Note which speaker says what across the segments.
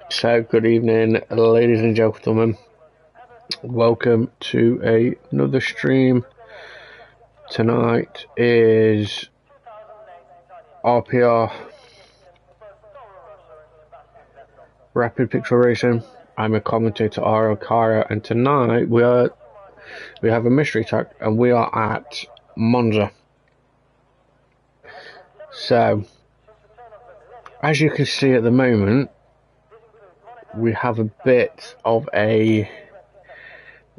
Speaker 1: So, good evening, ladies and gentlemen. Welcome to another stream. Tonight is RPR, Rapid Pixel Racing. I'm a commentator, R.L. Kara, and tonight we have a mystery track, and we are at Monza. So, as you can see at the moment, we have a bit of a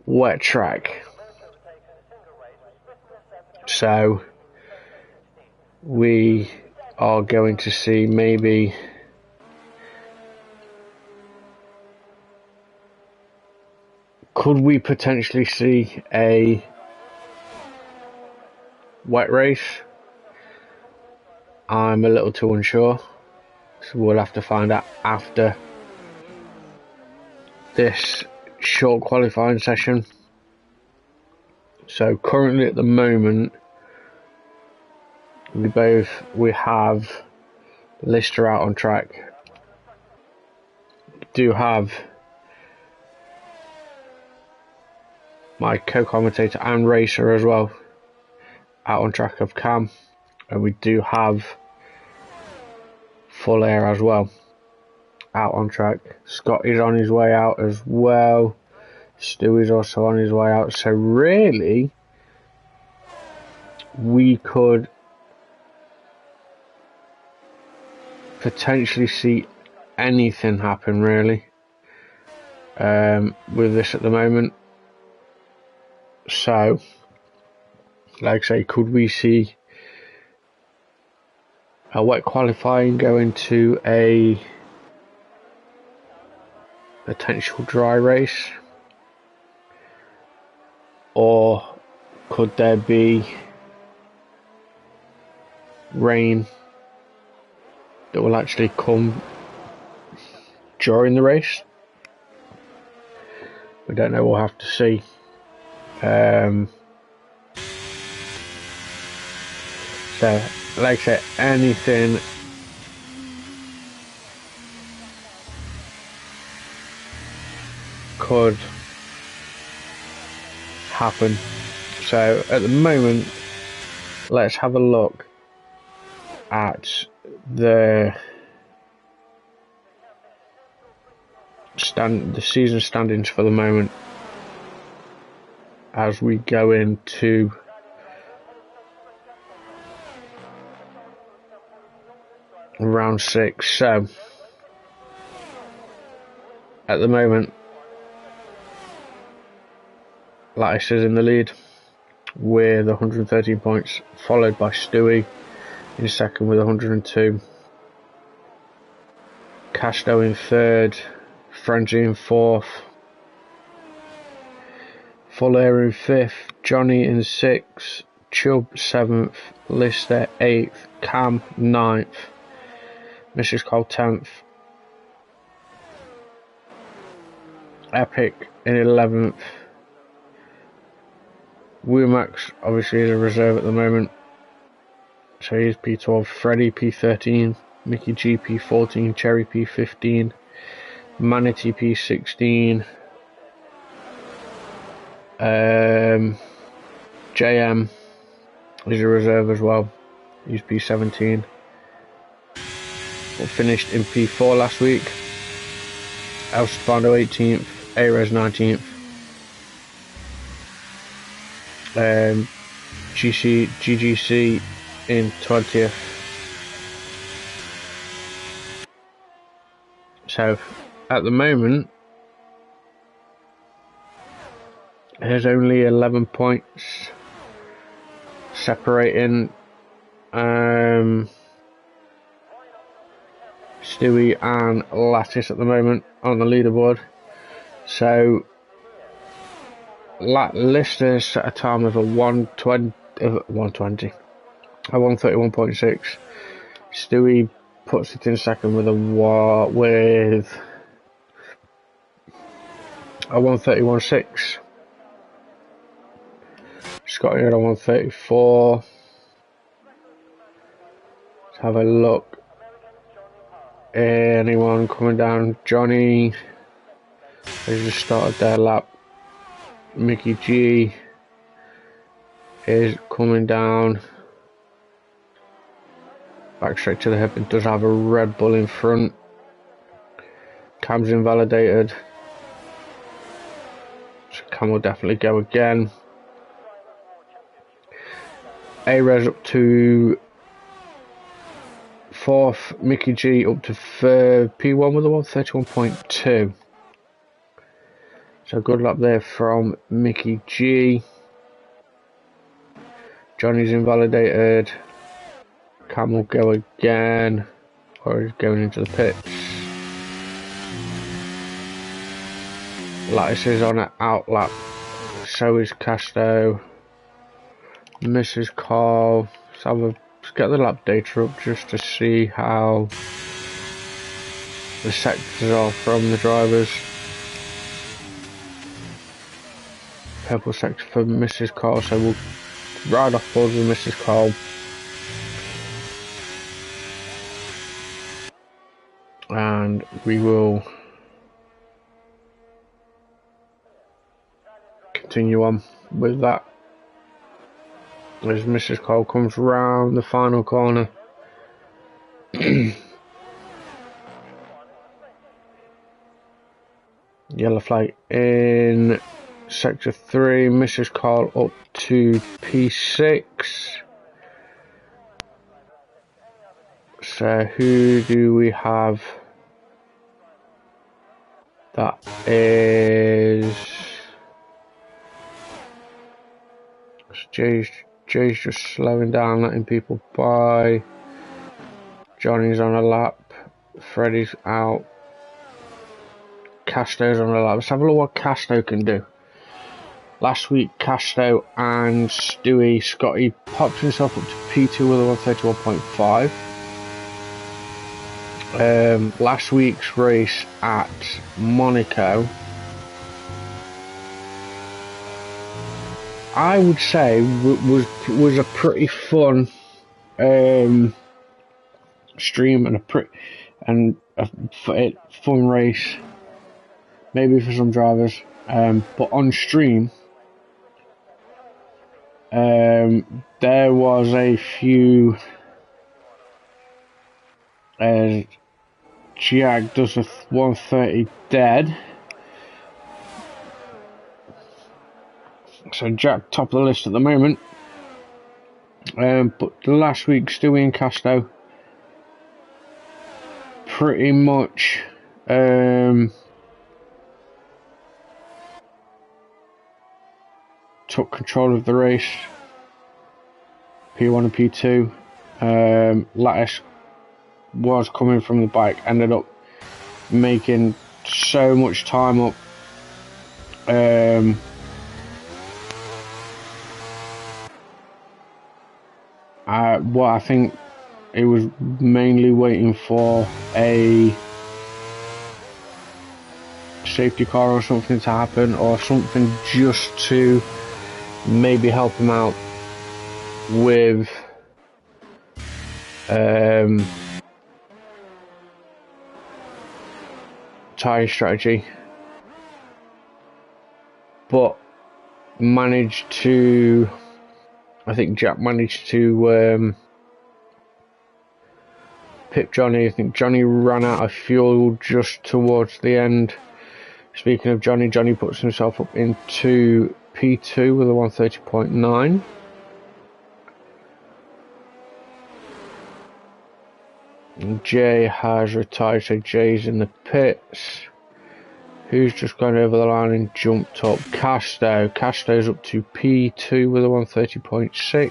Speaker 1: wet track. So, we are going to see maybe could we potentially see a wet race? I'm a little too unsure, so we'll have to find out after this short qualifying session. So currently at the moment we have Lister out on track. We do have my co-commentator and racer as well out on track of Cam, and we do have Full Air as well out on track. Scott is on his way out as well. Stewie's also on his way out. So really, we could potentially see anything happen really with this at the moment. So, like I say, could we see a wet qualifying going to a potential dry race, or could there be rain that will actually come during the race? We don't know, we'll have to see. So, like I said, anything could happen. So, at the moment, let's have a look at the season standings for the moment as we go into round 6. So at the moment, Lattice is in the lead with 113 points, followed by Stewie in second with 102, Casto in third, Frenzy in fourth, Full Air in fifth, Johnny in sixth, Chubb seventh, Lister eighth, Cam ninth, Mrs. Cole 10th, Epic in 11th, Woomax obviously is a reserve at the moment, so he's P12, Freddy P13, Mickey G P14, Cherry P15, Manatee P16, JM is a reserve as well, he's P17. Finished in P4 last week. El Stefano 18th, Ares 19th, GGC in 20th. So at the moment there's only 11 points separating Stewie and Lattice at the moment on the leaderboard. So Lister set a time of a 120, a 131.6. Stewie puts it in second with a 131.6. Scotty at a 134. Let's have a look. Anyone coming down? Johnny. They just started their lap. Mickey G is coming down. Back straight to the hip and does have a Red Bull in front. Cam's invalidated. So Cam will definitely go again. A-Res up to 4th. Mickey G up to 3rd. P1 with a 131.2. So good luck there from Mickey G. Johnny's invalidated. Cam will go again, or he's going into the pits. Lattice is on an out lap, so is Casto. Mrs. Carl. Let's get the lap data up just to see how the sectors are from the drivers. Purple sector for Mrs. Carl, so we'll ride off board with Mrs. Carl. And we will continue on with that as Mrs. Cole comes round the final corner. Yellow flag in sector 3. Mrs. Cole up to P6. So who do we have? That is Jay's just slowing down, letting people by. Johnny's on a lap. Freddie's out. Casto's on a lap. Let's have a look what Casto can do. Last week, Casto and Stewie Scotty popped himself up to P2 with a 131.5. Last week's race at Monaco, I would say was a pretty fun stream and a fun race, maybe for some drivers. But on stream, there was a few. Jag does a 130 dead. So Jack top of the list at the moment. But last week Stewie and Casto pretty much took control of the race. P1 and P2. Lattice was coming from the bike, ended up making so much time up. What I think it was mainly waiting for a safety car or something to happen, or something just to maybe help him out with tyre strategy, but I think Jack managed to pip Johnny. I think Johnny ran out of fuel just towards the end. Speaking of Johnny, Johnny puts himself up into P2 with a 130.9. Jay has retired, so Jay's in the pits. Who's just gone over the line and jumped up? Casto. Casto's up to P2 with a 130.6.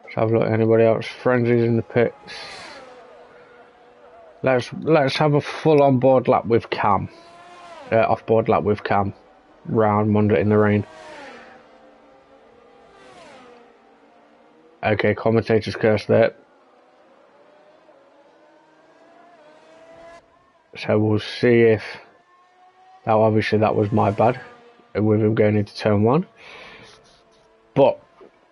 Speaker 1: Let's have a look at anybody else. Frenzy's in the pits. Let's have a full on board lap with Cam. off-board lap with Cam round Monza in the rain. Okay, commentator's curse there. So we'll see if now obviously that was my bad with him going into turn 1. But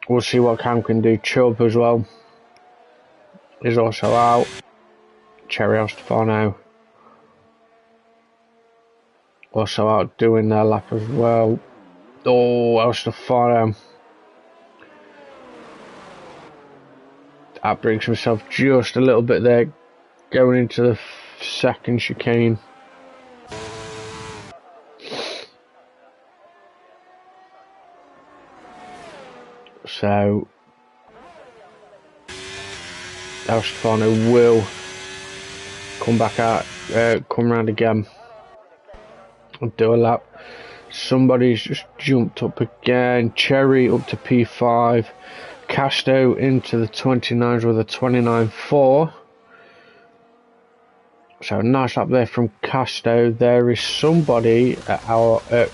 Speaker 1: we'll see what Cam can do. Chubb as well is also out. Cherry Stefano also out doing their lap as well. Oh, El Stefano outbreaks himself just a little bit there, going into the second chicane. So El Stefano will come back out, come round again and do a lap. Somebody's just jumped up again. Cherry up to P5. Casto into the 29s with a 29.4. So nice lap there from Casto. There is somebody at our at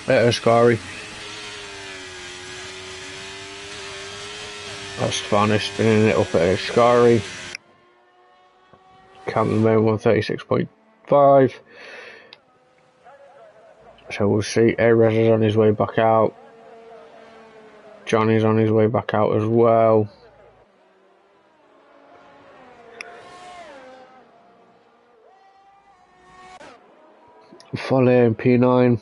Speaker 1: Ascari. Stefano spinning it up at Ascari. Cam at the moment 136.5. So we'll see. Erez is on his way back out. Johnny's on his way back out as well. Following P9.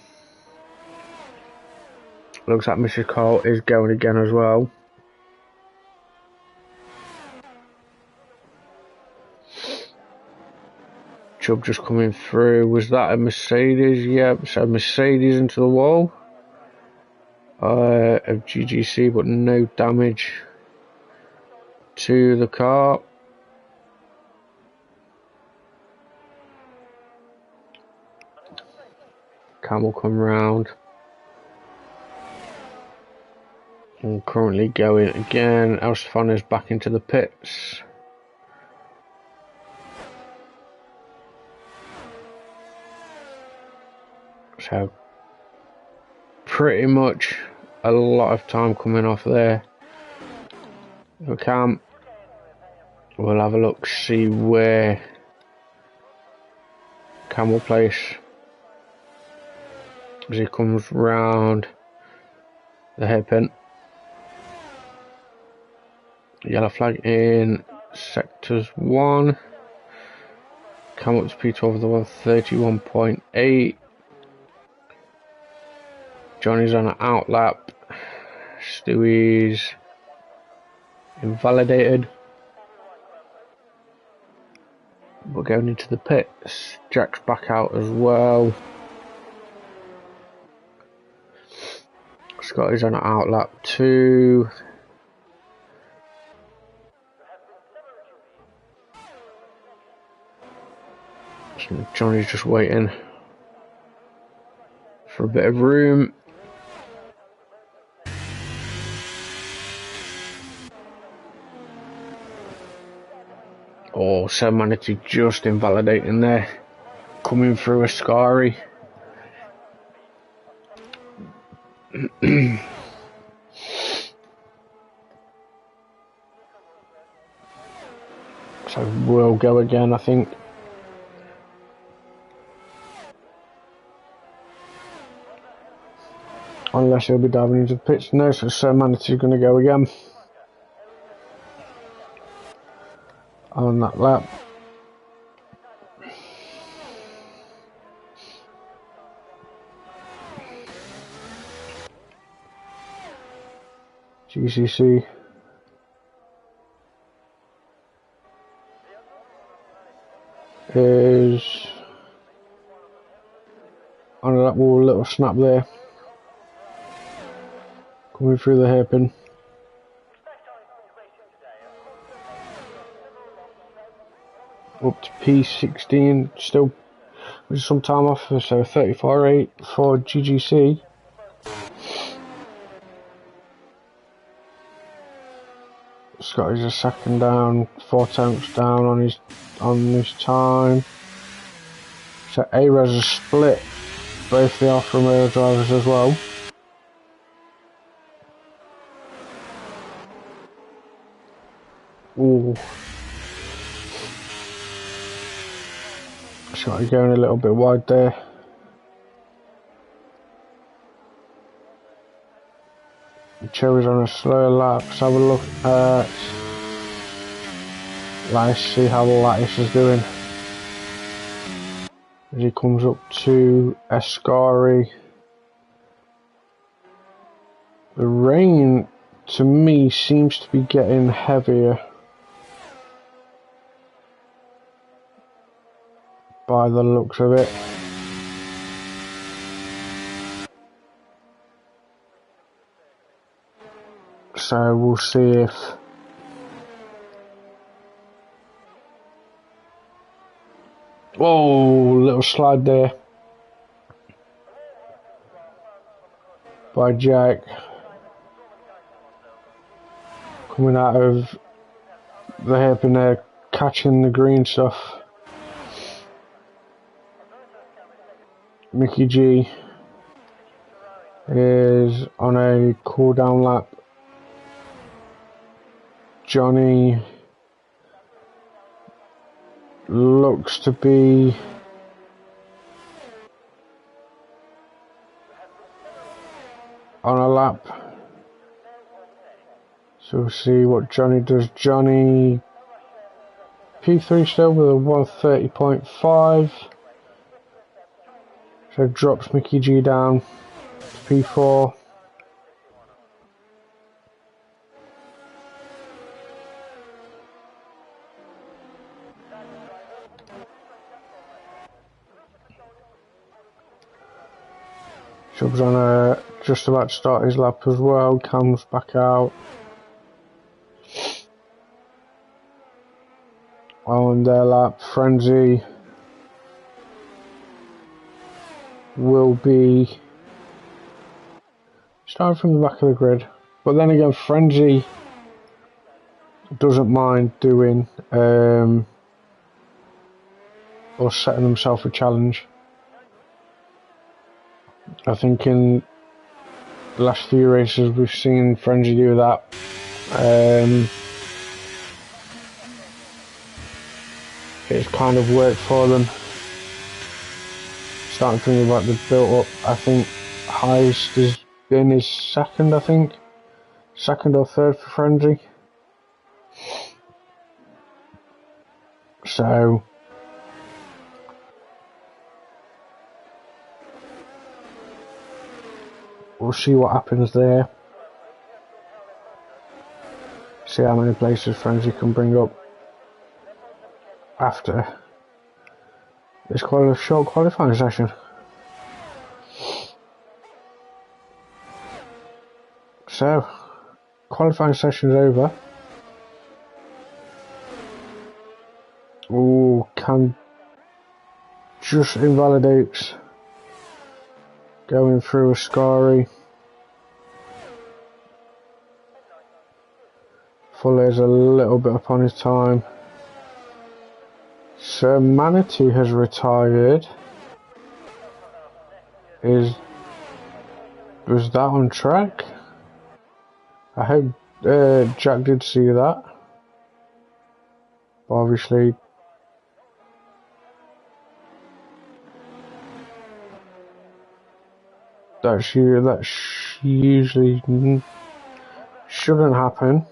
Speaker 1: Looks like Mrs. Cole is going again as well. Chubb just coming through. Was that a Mercedes? Yep, so Mercedes into the wall of GGC, but no damage to the car. Cam will come round. And currently going again. El Stefano's back into the pits. So pretty much a lot of time coming off there. We can. We'll have a look, see where Cam will place as he comes round the hairpin. Yellow flag in sectors 1. Cam up to P12 with the 131.8. Johnny's on an out lap. Stewie's invalidated. We're going into the pits. Jack's back out as well. Scotty's on an out lap too. So Johnny's just waiting for a bit of room. Oh, Semanity just invalidating there. Coming through Ascari. So we'll go again, I think. Unless he'll be diving into the pits. No, so Semanity's going to go again. On that lap. GCC is on that wall, little snap there. Coming through the hairpin. Up to P16, still with some time off, so 34.8 for GGC. Scotty's a second down, 4 tenths down on his time. So A-Res has split both the Alfa Romeo drivers as well. Ooh. Scotty going a little bit wide there. Cherry's on a slower lap. Let's have a look at Let's see how Lattice is doing. As he comes up to Ascari. The rain, to me, seems to be getting heavier by the looks of it. So we'll see if whoa, little slide there by Jack. Coming out of the hairpin there, catching the green stuff. Mickey G is on a cool down lap. Johnny looks to be on a lap. So we'll see what Johnny does. Johnny P3 still with a 130.5. So drops Mickey G down to P4. Chubb's on a just about to start his lap as well. Comes back out. On their lap, Frenzy will be starting from the back of the grid, but then again, Frenzy doesn't mind doing or setting himself a challenge. I think in the last few races we've seen Frenzy do that. It's kind of worked for them. Starting thinking about the built up. I think highest has been his second, second or third for Frenzy. So we'll see what happens there. See how many places Frenzy can bring up after this short qualifying session. So, qualifying session's over. Ooh, Cam just invalidates going through Ascari. Fuller's a little bit up on his time. Sir Manatee has retired. Was that on track? I hope Jack did see that. But obviously that usually shouldn't happen.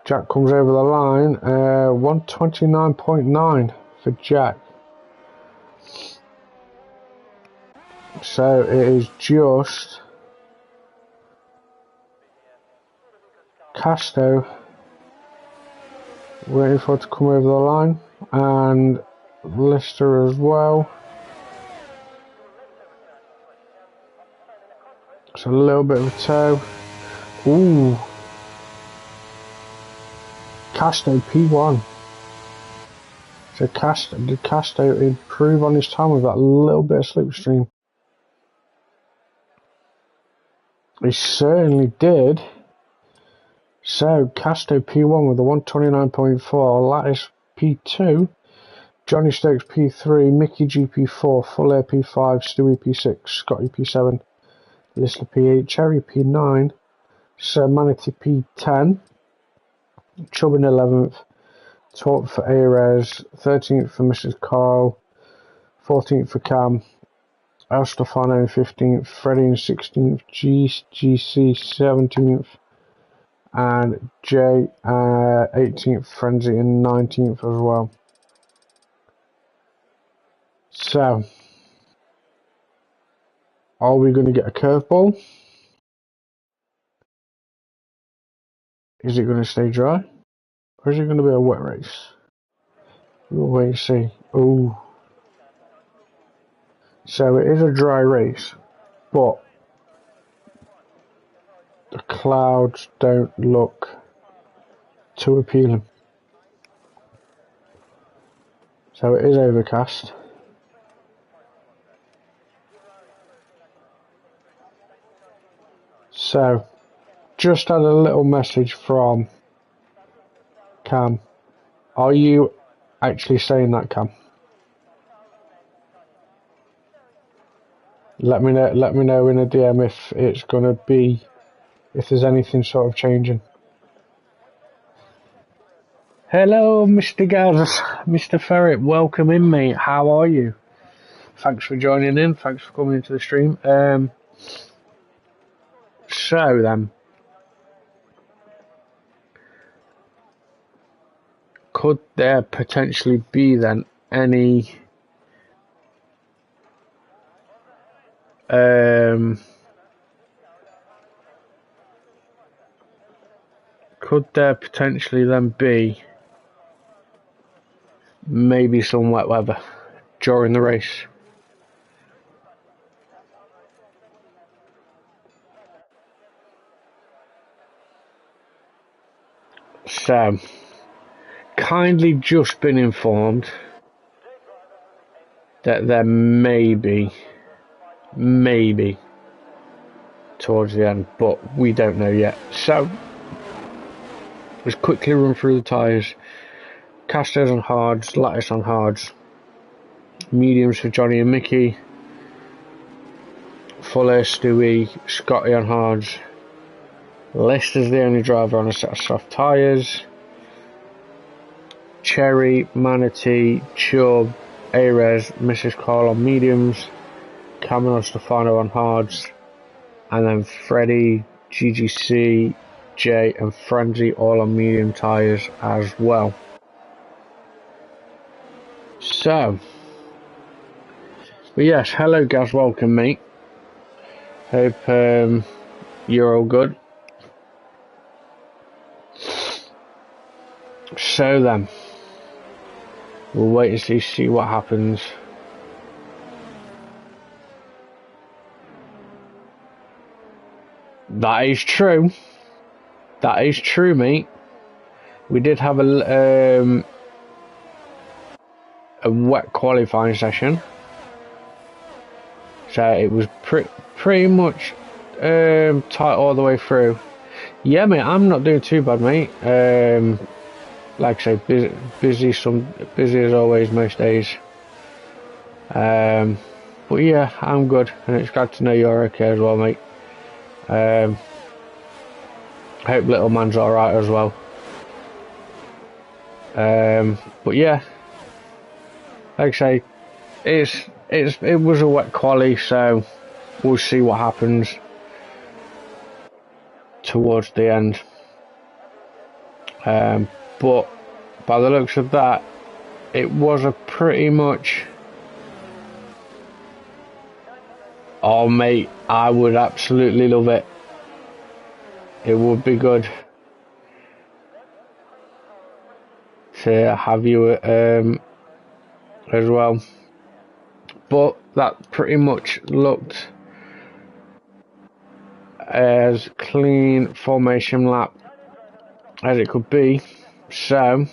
Speaker 1: Jack comes over the line, 129.9 for Jack. So it is just Casto waiting for it to come over the line, and Lister as well. It's a little bit of a tow. Ooh. Casto P1. So did Casto improve on his time with that little bit of slipstream? He certainly did. So, Casto P1 with a 129.4, Lattice P2, Johnny Stokes P3, Mickey GP4, Full Air P5, Stewie P6, Scotty P7, Lister P8, Cherry P9, Sir Manatee P10, Chubb in 11th, 12th for ARES, 13th for Mrs. Carl, 14th for Cam, Al Stefano in 15th, Freddie in 16th, GC 17th, and Jay 18th, Frenzy in 19th as well. So, are we going to get a curveball? Is it going to stay dry? Or is it going to be a wet race? We'll wait and see. Oh, so it is a dry race, but the clouds don't look too appealing. So it is overcast. So, just had a little message from Cam. Are you actually saying that, Cam? Let me know in a DM if it's gonna be, if there's anything sort of changing. Hello, Mr. Gaz, Mr. Ferret, welcome in, mate. How are you? Thanks for joining in. Thanks for coming into the stream. So then, could there potentially be then any could there potentially then be maybe some wet weather during the race? So, kindly just been informed that there may be towards the end, but we don't know yet. So, let's quickly run through the tyres. Casters on hards, lattice on hards, mediums for Johnny and Mickey, Fuller, Stewie, Scotty on hards. Lister's the only driver on a set of soft tyres. Cherry, Manatee, Chubb, ARES, Mrs. Carl on mediums, Cameron Stefano on hards, and then Freddie, GGC, Jay and Frenzy all on medium tyres as well. So, but yes, hello Gaz, welcome mate. Hope you're all good. So then, we'll wait and see what happens. That is true. That is true, mate. We did have a wet qualifying session, so it was pretty much tight all the way through. Yeah, mate, I'm not doing too bad, mate. Like I say, busy as always most days. But yeah, I'm good, and it's glad to know you're okay as well, mate. Hope little man's alright as well. But yeah, like I say, it was a wet quali, so we'll see what happens towards the end. But by the looks of that, it was a pretty much. Oh mate, I would absolutely love it. It would be good to have you as well. But that pretty much looked as clean formation lap as it could be. So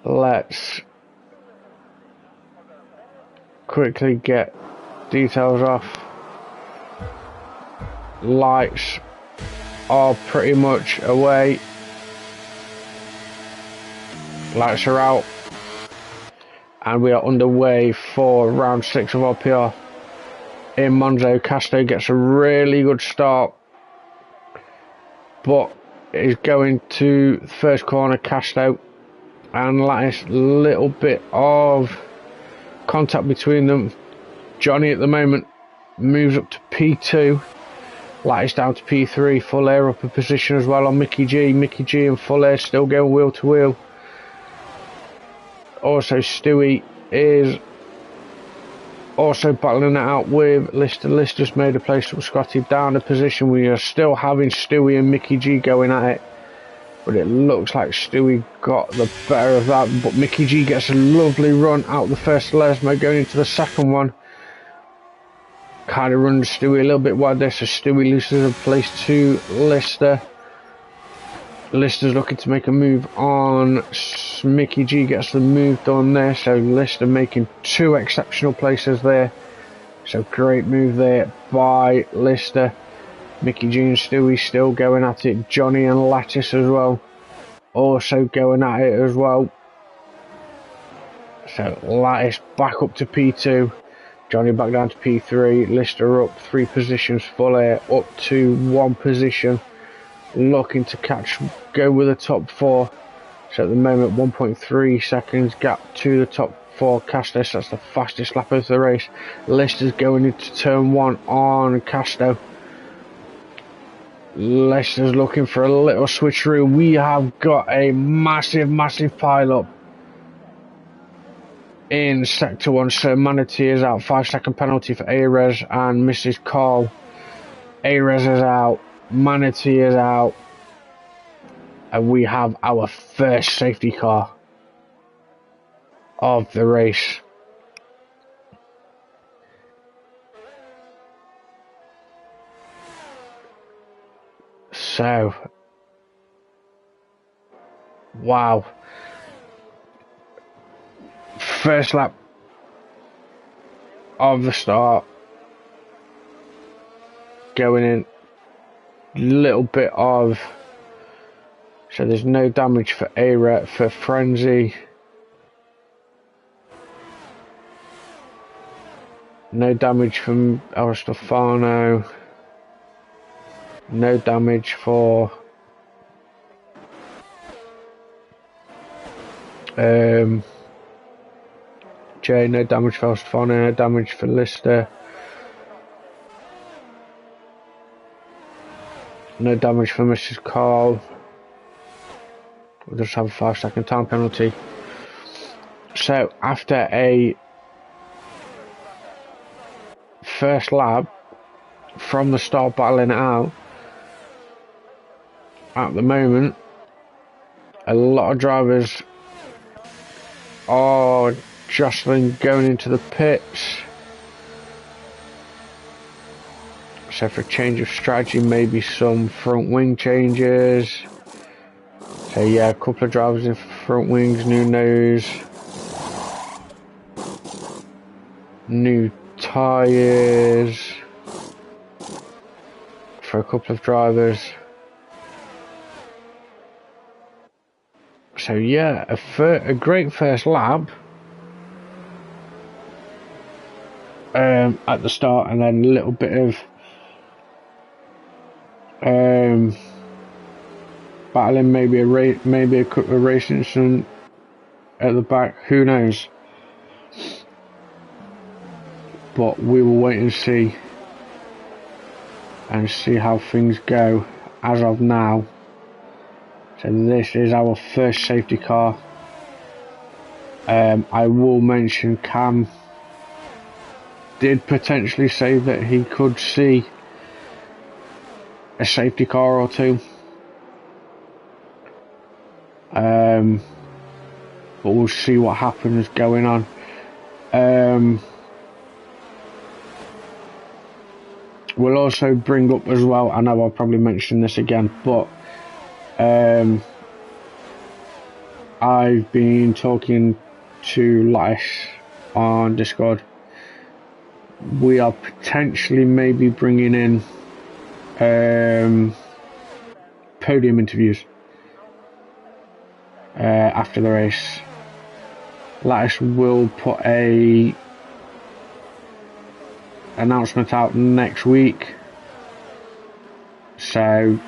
Speaker 1: let's quickly get details off lights are pretty much away. Lights are out. And we are underway for round 6 of RPR in Monza. Castro gets a really good start, but is going to the first corner, Castro and Lattice. Little bit of contact between them. Johnny at the moment moves up to P2. Lattice down to P3. Full air up a position as well on Mickey G. Mickey G and Full air still going wheel to wheel. Also Stewie is also battling it out with Lister. Lister's made a place up Scotty down a position. We are still having Stewie and Mickey G going at it, but it looks like Stewie got the better of that. But Mickey G gets a lovely run out the first Lesmo, going into the second one. Kind of runs Stewie a little bit wide there, so Stewie loses a place to Lister. Lister's looking to make a move on. Mickey G gets the move done there, so Lister making 2 exceptional places there. So great move there by Lister. Mickey G and Stewie still going at it. Johnny and Lattice as well, also going at it as well. So Lattice back up to P2. Johnny back down to P3. Lister up 3 positions. Full air up to 1 position. Looking to go with the top 4. So at the moment 1.3 seconds gap to the top 4 Castos. That's the fastest lap of the race. Lister's going into turn 1 on Casto. Lister's looking for a little switcheroo. We have got a massive pile up in sector 1. So Manatee is out. 5-second penalty for Ares and Mrs. Carl. Ares is out. Manatee is out, and we have our first safety car of the race. So, wow. First lap of the start, going in. Little bit of, so there's no damage for for Frenzy, no damage from Aristofano, no damage for Jay, no damage for Aristofano, no damage for Lister. No damage for Mrs. Carl. We'll just have a 5-second time penalty. So after a first lap from the start battling it out, at the moment a lot of drivers are jostling going into the pits. So for a change of strategy, maybe some front wing changes. So yeah, a couple of drivers in front wings, new nose, new tyres for a couple of drivers. So yeah, a great first lap at the start, and then a little bit of battling, maybe a couple of race incident at the back, who knows, but we will wait and see how things go as of now. So this is our first safety car. I will mention Cam did potentially say that he could see a safety car or two, but we'll see what happens going on. We'll also bring up as well, I know I'll probably mention this again, but I've been talking to Lattice on Discord. We are potentially maybe bringing in podium interviews after the race. Lattice will put a announcement out next week, so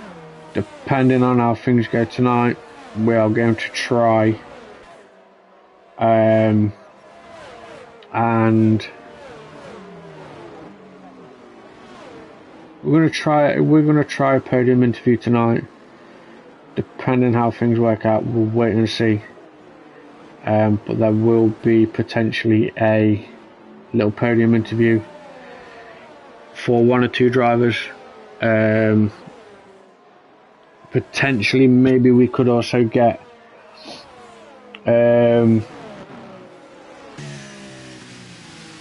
Speaker 1: depending on how things go tonight, we are going to try and we're gonna try a podium interview tonight. Depending how things work out, we'll wait and see. But there will be potentially a little podium interview for one or two drivers. Potentially, maybe we could also get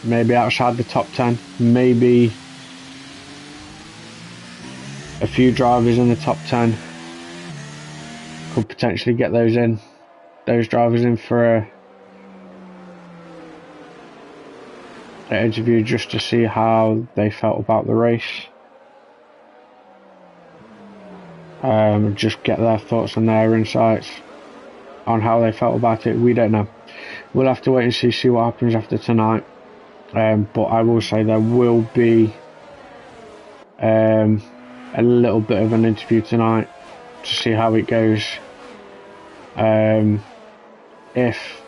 Speaker 1: maybe outside the top 10, maybe a few drivers in the top 10. Could potentially get those drivers in for an interview just to see how they felt about the race. Just get their thoughts and their insights on how they felt about it. We don't know. We'll have to wait and see what happens after tonight. But I will say there will be a little bit of an interview tonight to see how it goes. If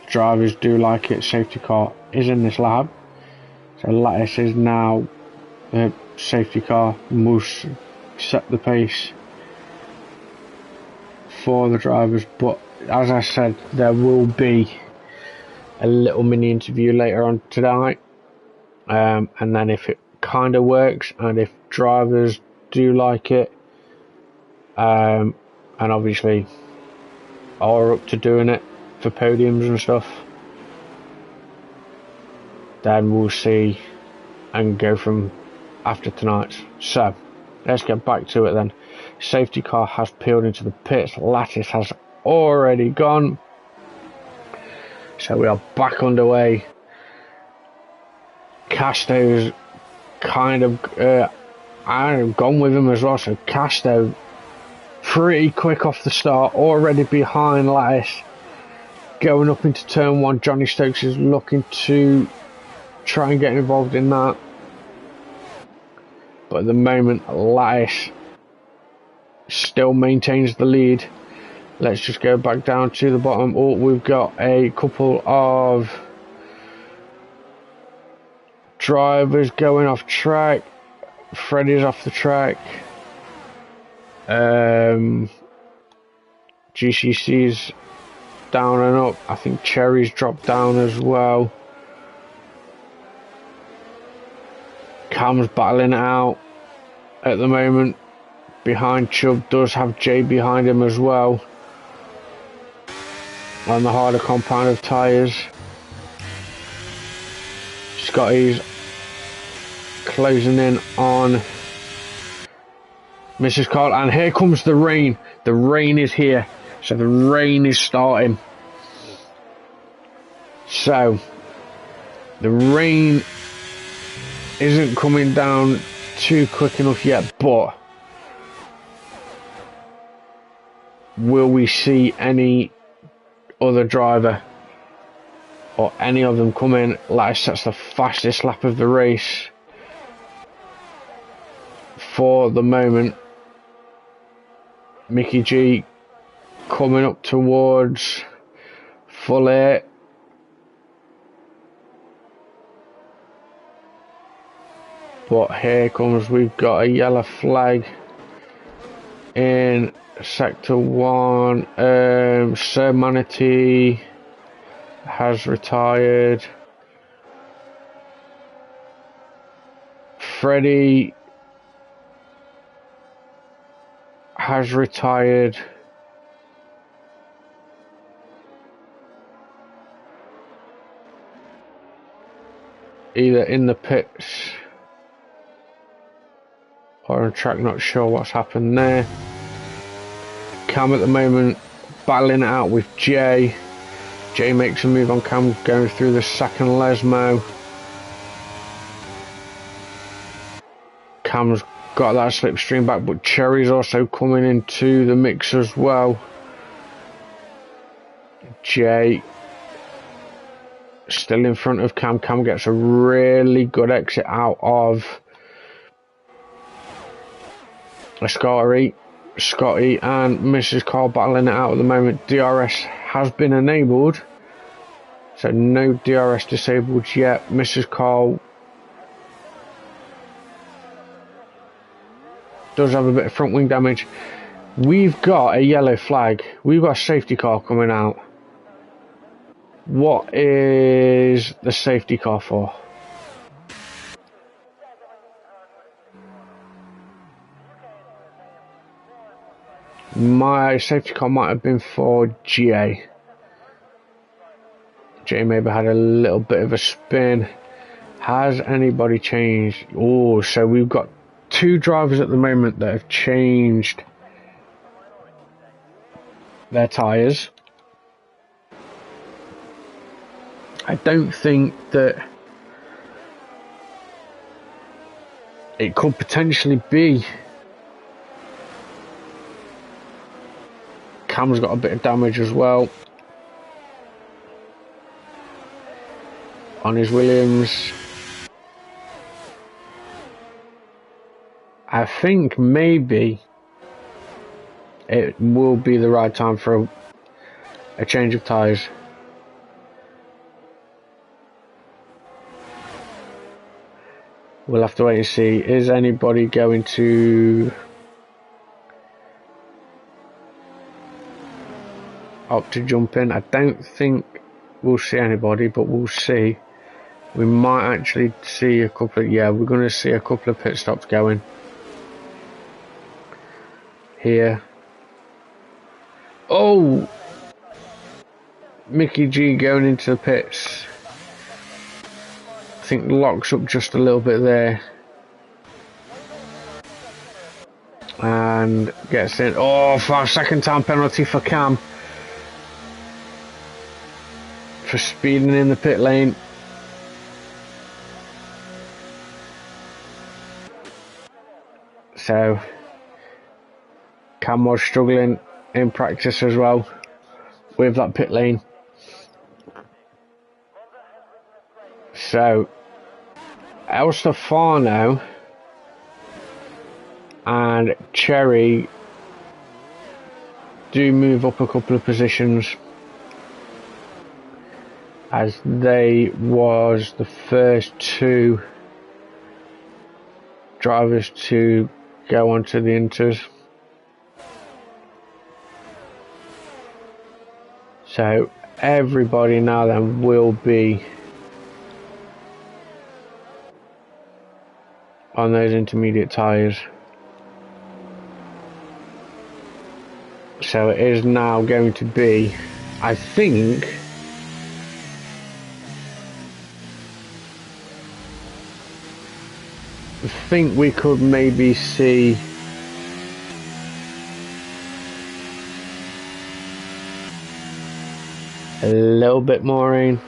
Speaker 1: drivers do like it, safety car is in this lab. So Lattice is now the safety car, must set the pace for the drivers. But as I said, there will be a little mini interview later on tonight, and then if it kind of works and if drivers do like it, and obviously are up to doing it for podiums and stuff, then we'll see and go from after tonight. So let's get back to it then. Safety car has peeled into the pits. Lattice has already gone, so we are back underway. Casto's kind of I've gone with him as well, so Casto pretty quick off the start, already behind Lattice. Going up into turn 1, Johnny Stokes is looking to try and get involved in that, but at the moment Lattice still maintains the lead. Let's just go back down to the bottom. Oh, we've got a couple of drivers going off track. Freddie's off the track. GCC's down and up. I think Cherry's dropped down as well. Cam's battling it out at the moment. Behind Chubb, does have Jay behind him as well on the harder compound of tyres. Scotty's closing in on Mrs. Carl, and here comes the rain. The rain is here, so the rain is starting. So the rain isn't coming down too quick enough yet, but will we see any other driver or any of them come in? Lattice sets the fastest lap of the race for the moment. Mickey G coming up towards full air. But here comes, we've got a yellow flag in sector 1. Sir Manatee has retired. Freddie has retired. Either in the pits or on track, not sure what's happened there. Cam at the moment battling it out with Jay. Jay makes a move on Cam, going through the second Lesmo. Cam's got that slipstream back, but Cherry's also coming into the mix as well. Jay still in front of Cam. Cam gets a really good exit out of Scotty and Mrs. Carl battling it out at the moment. DRS has been enabled, so no DRS disabled yet. Mrs. Carl does have a bit of front wing damage. We've got a yellow flag. We've got a safety car coming out. What is the safety car for? My safety car might have been for GA. GA maybe had a little bit of a spin. Has anybody changed? Oh, so we've got 2 drivers at the moment that have changed their tyres. I don't think that it could potentially be. Cam's got a bit of damage as well on his Williams. I think maybe it will be the right time for a change of tyres. We'll have to wait and see. Is anybody going to opt to jump in? I don't think we'll see anybody, but we'll see. We might actually see a couple of, yeah, we're going to see a couple of pit stops going here. Oh, Mickey G going into the pits. I think locks up just a little bit there and gets in. Oh, 5-second time penalty for Cam for speeding in the pit lane. So Cam was struggling in practice as well with that pit lane. So El Stefano and Cherry do move up a couple of positions, as they was the first 2 drivers to go onto the inters. So everybody now then will be on those intermediate tyres. So it is now going to be, I think, we could maybe see a little bit more rain.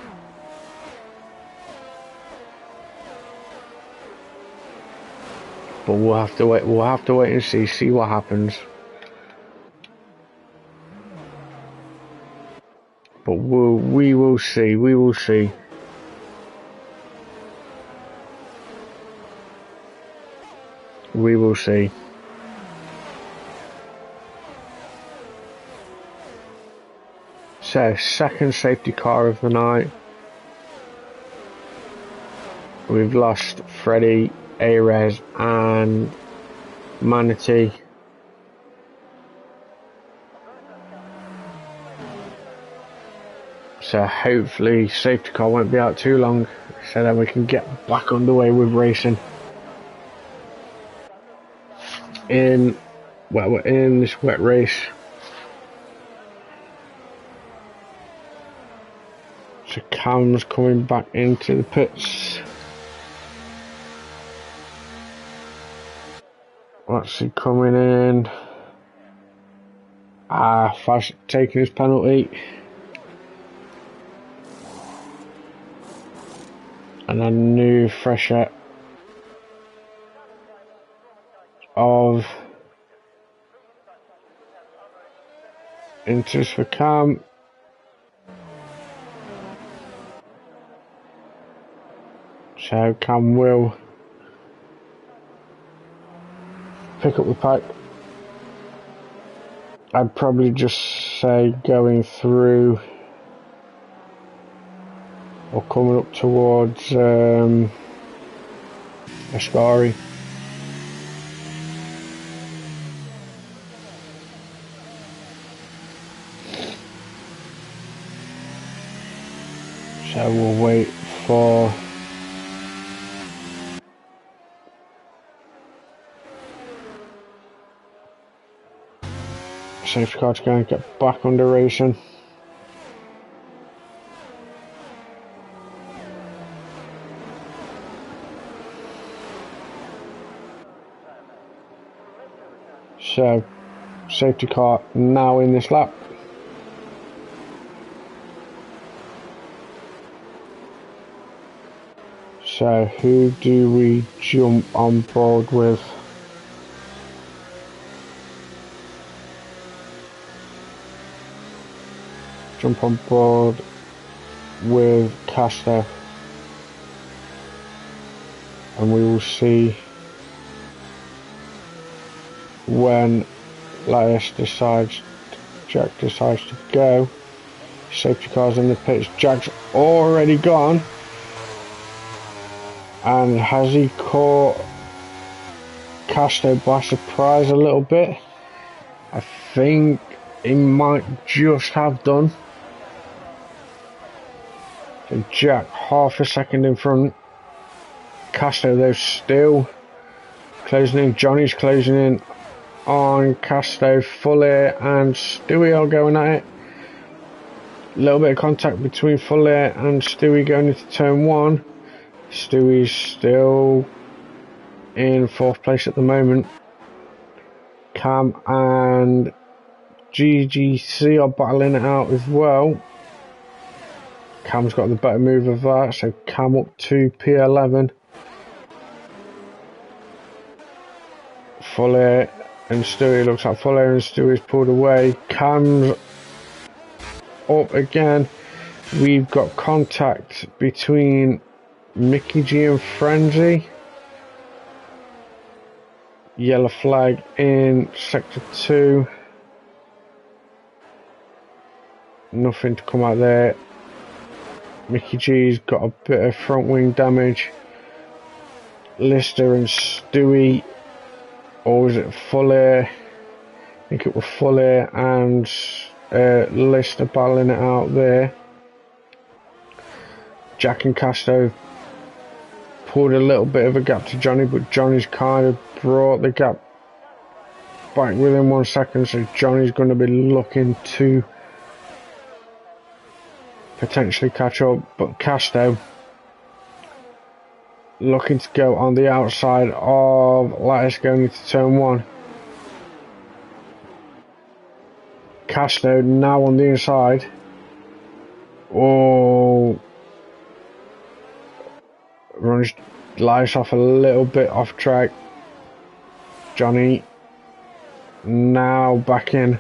Speaker 1: But we'll have to wait and see what happens. But we will see. We will see. So, second safety car of the night. We've lost Freddie, Arez and Manatee. So hopefully safety car won't be out too long, so that we can get back underway with racing. We're in this wet race. So Cam's coming back into the pits. What's he coming in? Fast taking his penalty. And a new fresher. of inters for Cam. So Cam will pick up the pack. I'd probably just say going through or coming up towards Ascari. So we'll wait for safety car to go and get back under racing. So safety car now in this lap. So who do we jump on board with? Jump on board with Caster, and we will see when Jack decides to go. Safety car's in the pits. Jack's already gone. And has he caught Casto by surprise a little bit? I think he might just have done. So Jack half a second in front. Casto though still closing in. Johnny's closing in on Casto. Fuller and Stewie are going at it. A little bit of contact between Fuller and Stewie going into turn one. Stewie's still in fourth place at the moment. Cam and GGC are battling it out as well. Cam's got the better move of that, so Cam up to P11. Fuller and Stewie, looks like Fuller and Stewie's pulled away. Cam's up again. We've got contact between Mickey G and Frenzy. Yellow flag in sector 2. Nothing to come out there. Mickey G's got a bit of front wing damage. Lister and Stewie, or was it Fuller? I think it was Fuller and Lister battling it out there. Jack and Casto pulled a little bit of a gap to Johnny, but Johnny's kind of brought the gap back within 1 second, so Johnny's going to be looking to potentially catch up, but Casto looking to go on the outside of Lattice going into turn one. Casto now on the inside. Oh, runs Lattice off a little bit off track. Johnny now back in.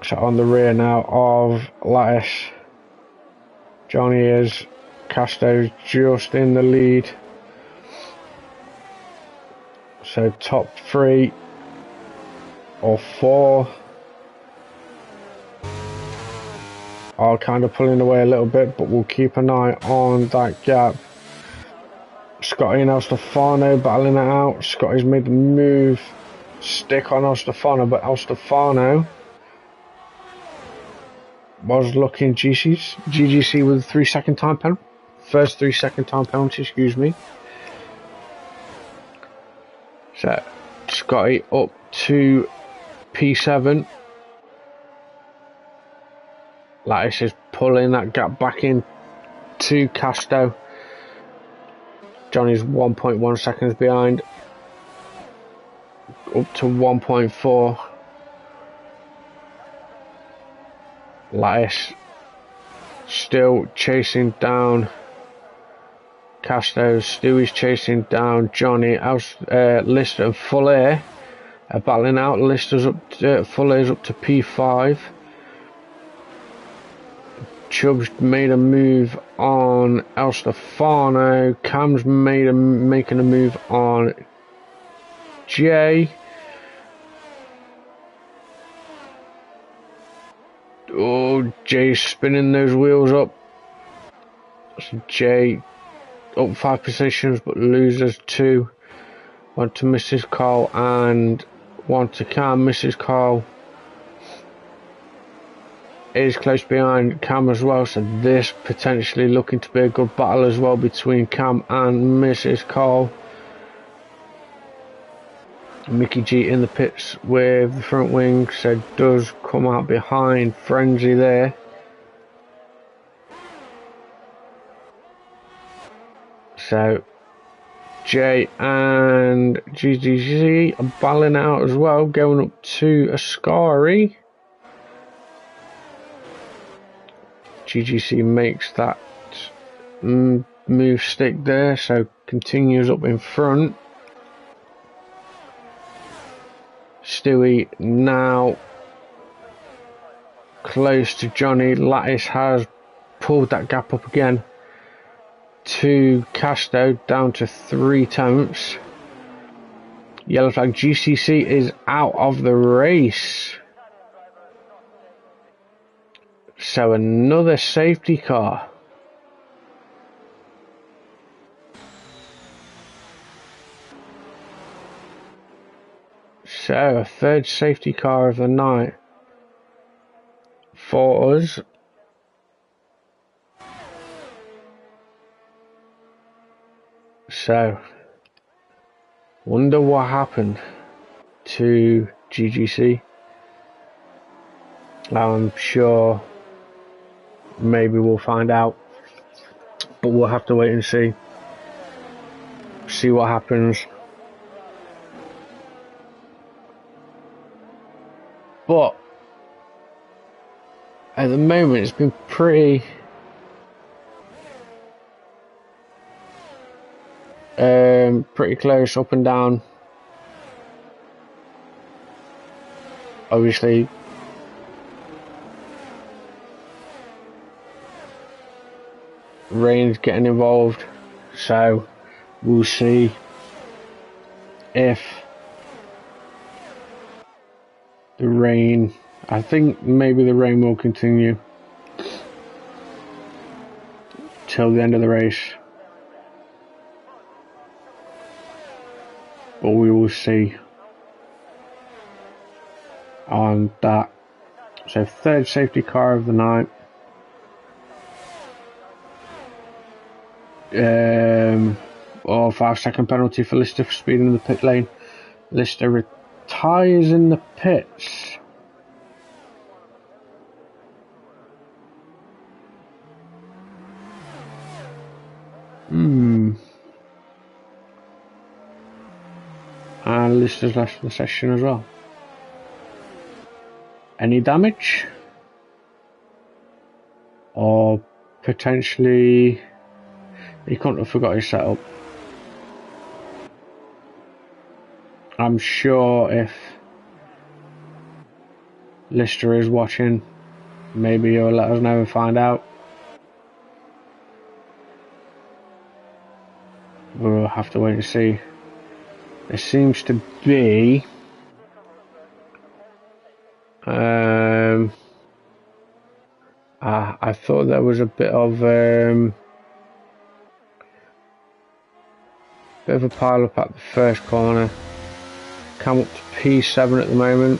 Speaker 1: So on the rear now of Lattice. Johnny is. Casto's just in the lead. So top 3 or 4 are kind of pulling away a little bit, but we'll keep an eye on that gap. Scotty and El Stefano battling it out. Scotty's made the move, stick on El Stefano, but El Stefano was looking GGC with a 3 second time penalty. First 3 second time penalty, excuse me. So Scotty up to P7. Lattice is pulling that gap back in to Casto. Johnny's 1.1 seconds behind. Up to 1.4. Lattice still chasing down Castos, Stewie's chasing down Johnny, Lister and Fuller are battling out. Lister's up to, Fuller's up to P5. Chubb's made a move on El Stefano. Cam's making a move on Jay. Oh, Jay's spinning those wheels up. So Jay up 5 positions but loses 2. 1 to Mrs. Cole and 1 to Cam. Mrs. Cole is close behind Cam as well, so this potentially looking to be a good battle as well between Cam and Mrs. Cole. Mickey G in the pits with the front wing, so does come out behind Frenzy there. So Jay and GGC are battling out as well, going up to Ascari. GGC makes that move stick there, so continues up in front. Stewie now close to Johnny. Lattice has pulled that gap up again to Casto, down to 3 tenths. Yellow flag. GCC is out of the race. So another safety car. So a 3rd safety car of the night for us. So wonder what happened to GGC. I'm sure maybe we'll find out, but we'll have to wait and see what happens. But at the moment it's been pretty close up and down. Obviously rain's getting involved, so we'll see if the rain, I think maybe the rain will continue till the end of the race, but we will see on that. So 3rd safety car of the night. Or 5-second penalty for Lister for speeding in the pit lane. Lister retires in the pits. And Lister's left the session as well. Any damage? Or potentially he couldn't have forgot his setup. I'm sure if Lister is watching, maybe he'll let us know and find out. We'll have to wait and see. There seems to be I thought there was a bit of a pile up at the first corner. Come up to P7 at the moment.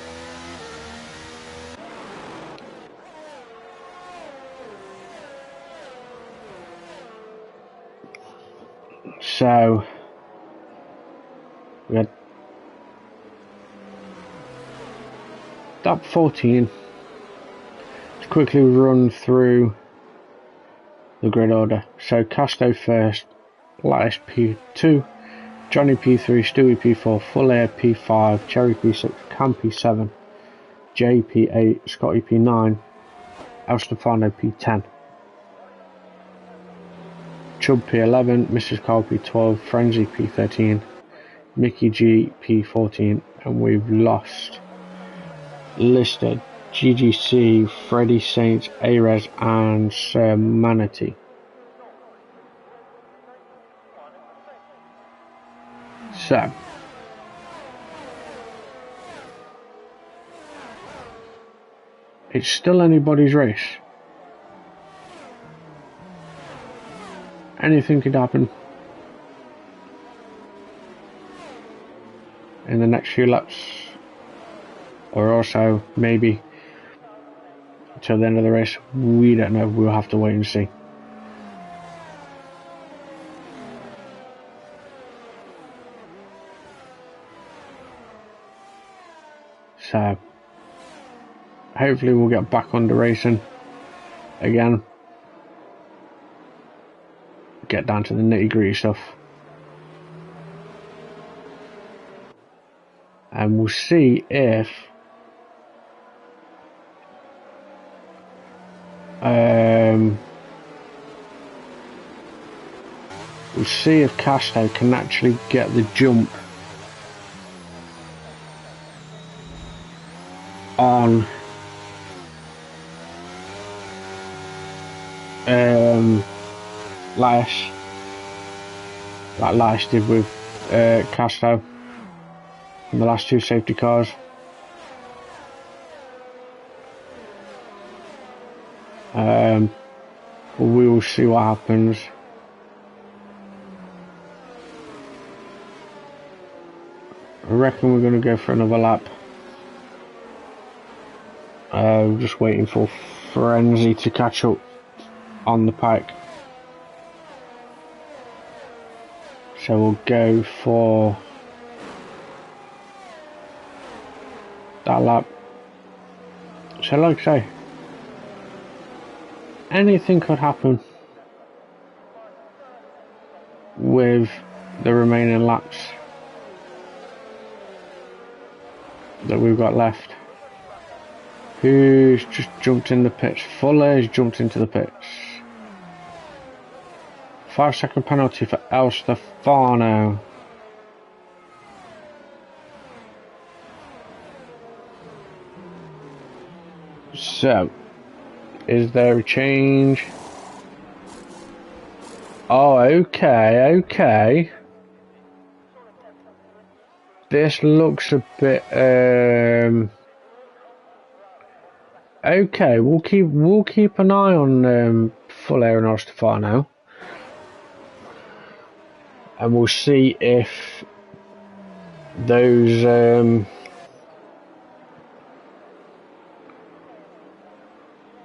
Speaker 1: So we had lap 14 to quickly run through the grid order. So Casto first, Lattice P2, Johnny P3, Stewie P4, Fuller P5, Cherry P6, Cam P7, Jay P8, Scotty P9, El Stefano P10. Chubb P11, Mrs. Carl P12, Frenzy P13, Mickey G P14, and we've lost Lister, GGC, Freddy Saints, Ares, and Sir Manatee. So, it's still anybody's race. Anything could happen in the next few laps, or also maybe till the end of the race. We don't know. We'll have to wait and see. So hopefully we'll get back on the racing again, get down to the nitty-gritty stuff, and we'll see if Casto can actually get the jump on Lash, like Lash did with Casto in the last two safety cars. We will see what happens. I reckon we're going to go for another lap. Just waiting for Frenzy to catch up on the pike. So we'll go for that lap. So like I say, anything could happen with the remaining laps that we've got left. Who's just jumped in the pits? Fuller's jumped into the pits. 5-second penalty for El Stefano. So, is there a change? Oh, okay. This looks a bit okay. We'll keep an eye on Fuller and El Stefano, and we'll see if those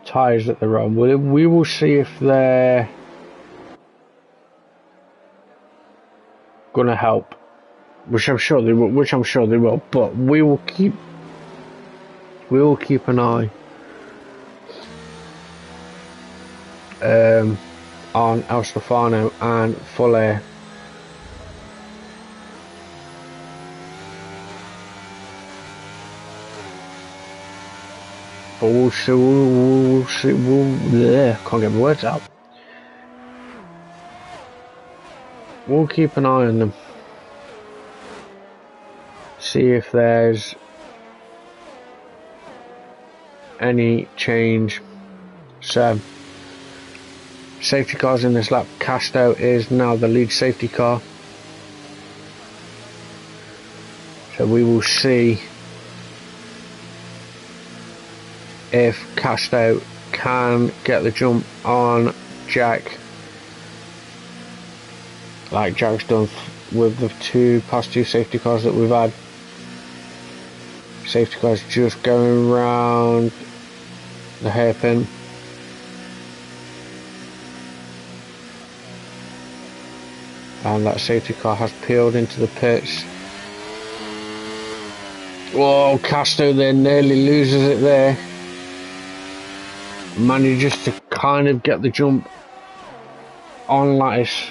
Speaker 1: tyres that they're on. We will see if they're gonna help, which I'm sure they will. But we will keep an eye on El Stefano and Fuller. But we'll see, can't get my words out. We'll keep an eye on them. See if there's any change. So, safety cars in this lap. Casto is now the lead safety car. So we will see if Casto can get the jump on Jack, like Jack's done with the past two safety cars that we've had. Safety cars just going round the hairpin. And that safety car has peeled into the pits. Whoa, Casto then nearly loses it there. Manages to kind of get the jump on Lattice.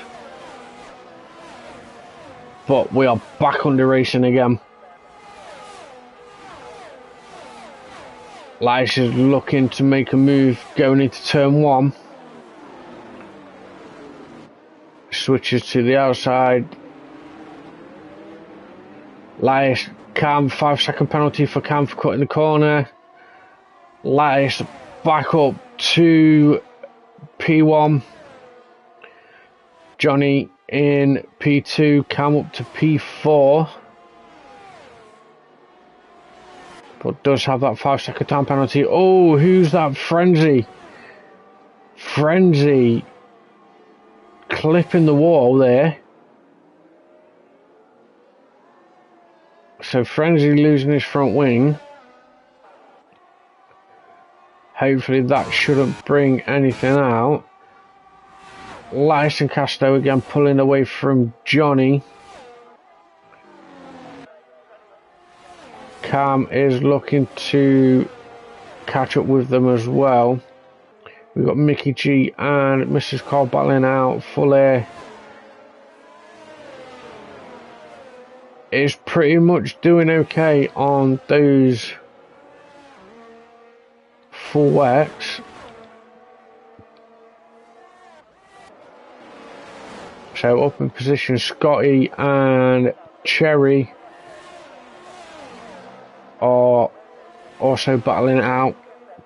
Speaker 1: But we are back under racing again. Lattice is looking to make a move going into turn one. switches to the outside. Lattice, Cam, 5-second penalty for Cam for cutting the corner. Lattice back up to P1. Johnny in P2, Cam up to P4. But does have that 5-second time penalty. Oh, who's that? Frenzy. Frenzy clipping the wall there. So Frenzy losing his front wing. Hopefully that shouldn't bring anything out. Lattice and Casto again pulling away from Johnny. Cam is looking to catch up with them as well. We've got Mickey G and Mrs. Carl battling out. Full Air is pretty much doing okay on those full wets. So up in position, Scotty and Cherry are also battling it out.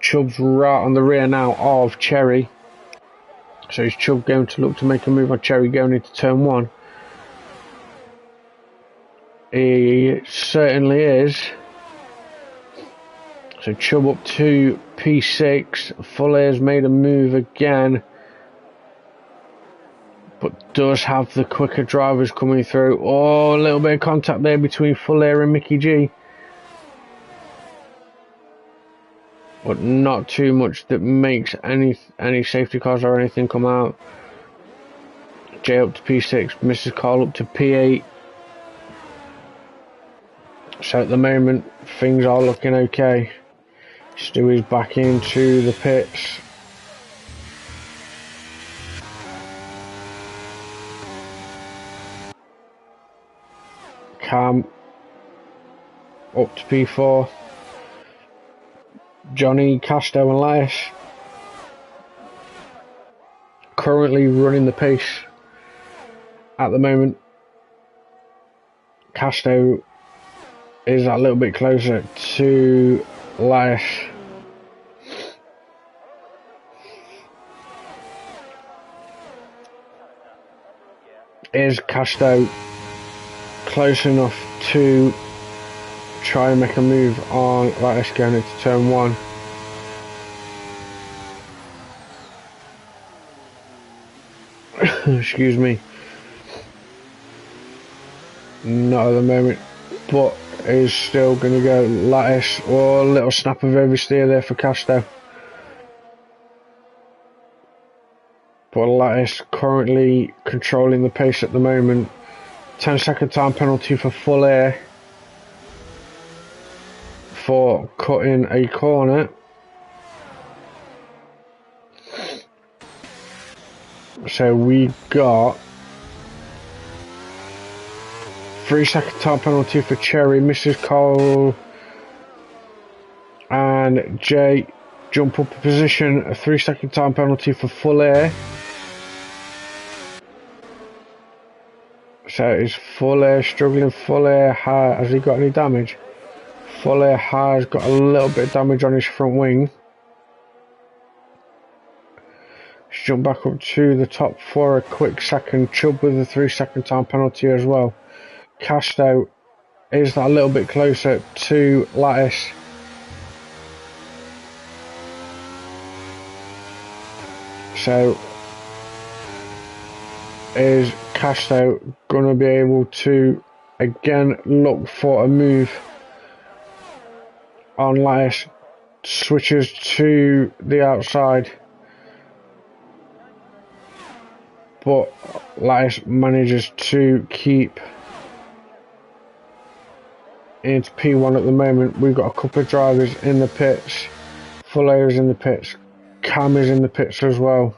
Speaker 1: Chubb's right on the rear now of Cherry. So is Chubb going to look to make a move on Cherry going into turn 1? He certainly is. So Chubb up to P6. Fuller's made a move again, but does have the quicker drivers coming through. Oh, a little bit of contact there between Fuller and Mickey G. But not too much that makes any safety cars or anything come out. J up to P6, Mrs. Carl up to P8. So at the moment, things are looking okay. Stewie's back into the pits. Cam up to P4. Johnny, Casto and Lattice currently running the pace at the moment. Casto is a little bit closer to Lattice. Is Casto close enough to try and make a move on Lattice going into turn 1? Excuse me. Not at the moment, but is still going to go Lattice. Or a little snap of oversteer there for Casto. But Lattice currently controlling the pace at the moment. 10-second time penalty for Full Air for cutting a corner. So we got 3-second time penalty for Cherry, Mrs. Cole and Jay jump up a position. A 3-second time penalty for Full Air. So is Full Air struggling? Full Air has he got any damage? Full Air has got a little bit of damage on his front wing. Let's jump back up to the top for a quick second. Chubb with a 3-second time penalty as well. Casto is that a little bit closer to Lattice. So is Casto going to be able to again look for a move on Lattice? Switches to the outside, but Lattice manages to keep into P1 at the moment. We've got a couple of drivers in the pits. Fuller is in the pits. Cam is in the pits as well.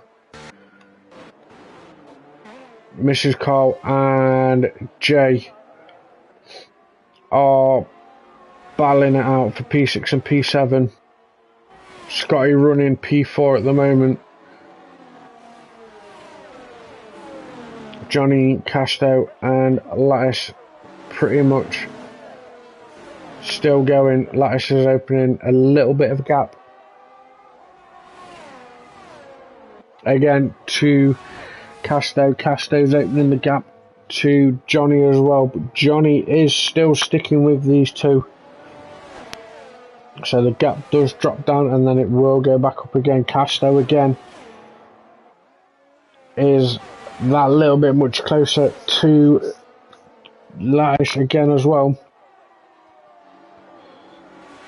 Speaker 1: Mrs. Carl and Jay are battling it out for P6 and P7. Scotty running P4 at the moment. Johnny, Casto and Lattice pretty much still going. Lattice is opening a little bit of a gap. Again to Casto. Casto's opening the gap to Johnny as well, but Johnny is still sticking with these two. So the gap does drop down and then it will go back up again. Casto again is that little bit much closer to Lattice again as well.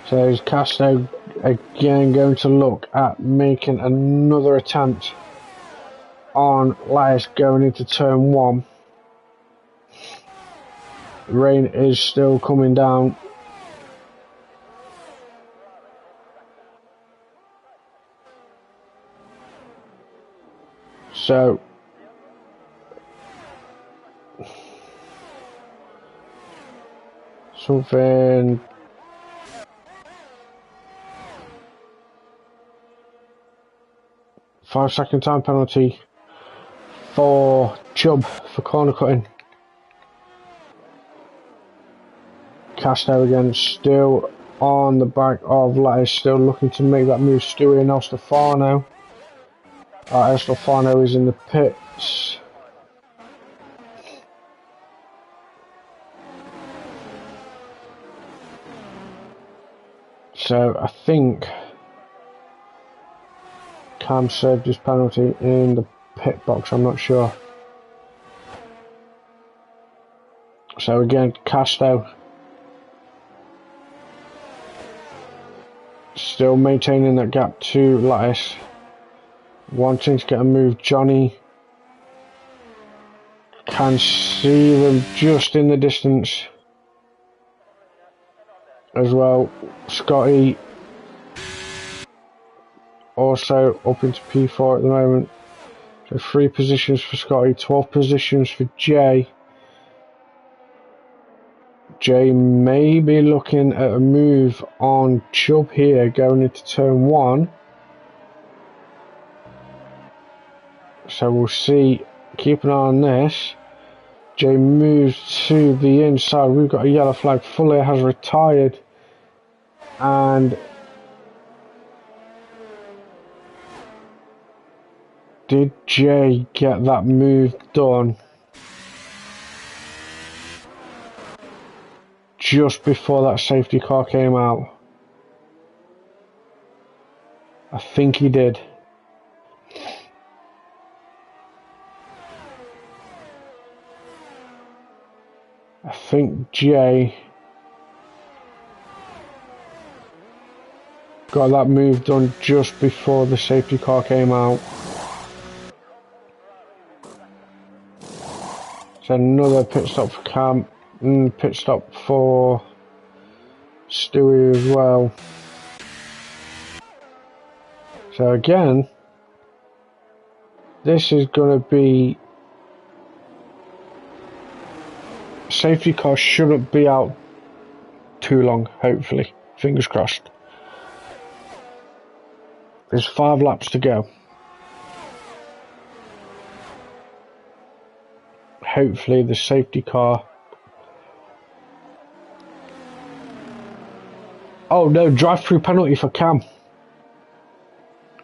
Speaker 1: So is Casto again going to look at making another attempt on Lattice going into turn 1. Rain is still coming down. So something 5-second time penalty for Chubb for corner cutting. Casto again still on the back of Lattice, still looking to make that move. Stewie and Estefano. Estefano is in the pits. So I think Cam served his penalty in the pit box, I'm not sure. So again, Casto still maintaining that gap to Lattice, wanting to get a move. Johnny can see them just in the distance as well. Scotty also up into P4 at the moment. So 3 positions for Scotty, 12 positions for Jay. Jay may be looking at a move on Chubb here going into turn 1. So we'll see. Keep an eye on this. Jay moves to the inside. We've got a yellow flag. Fuller has retired. And did Jay get that move done just before that safety car came out? I think he did. I think Jay got that move done just before the safety car came out. So another pit stop for Cam, and pit stop for Stewie as well. So again, this is going to be, safety car shouldn't be out too long, hopefully. Fingers crossed. There's 5 laps to go. Hopefully the safety car. Oh no, drive-through penalty for Cam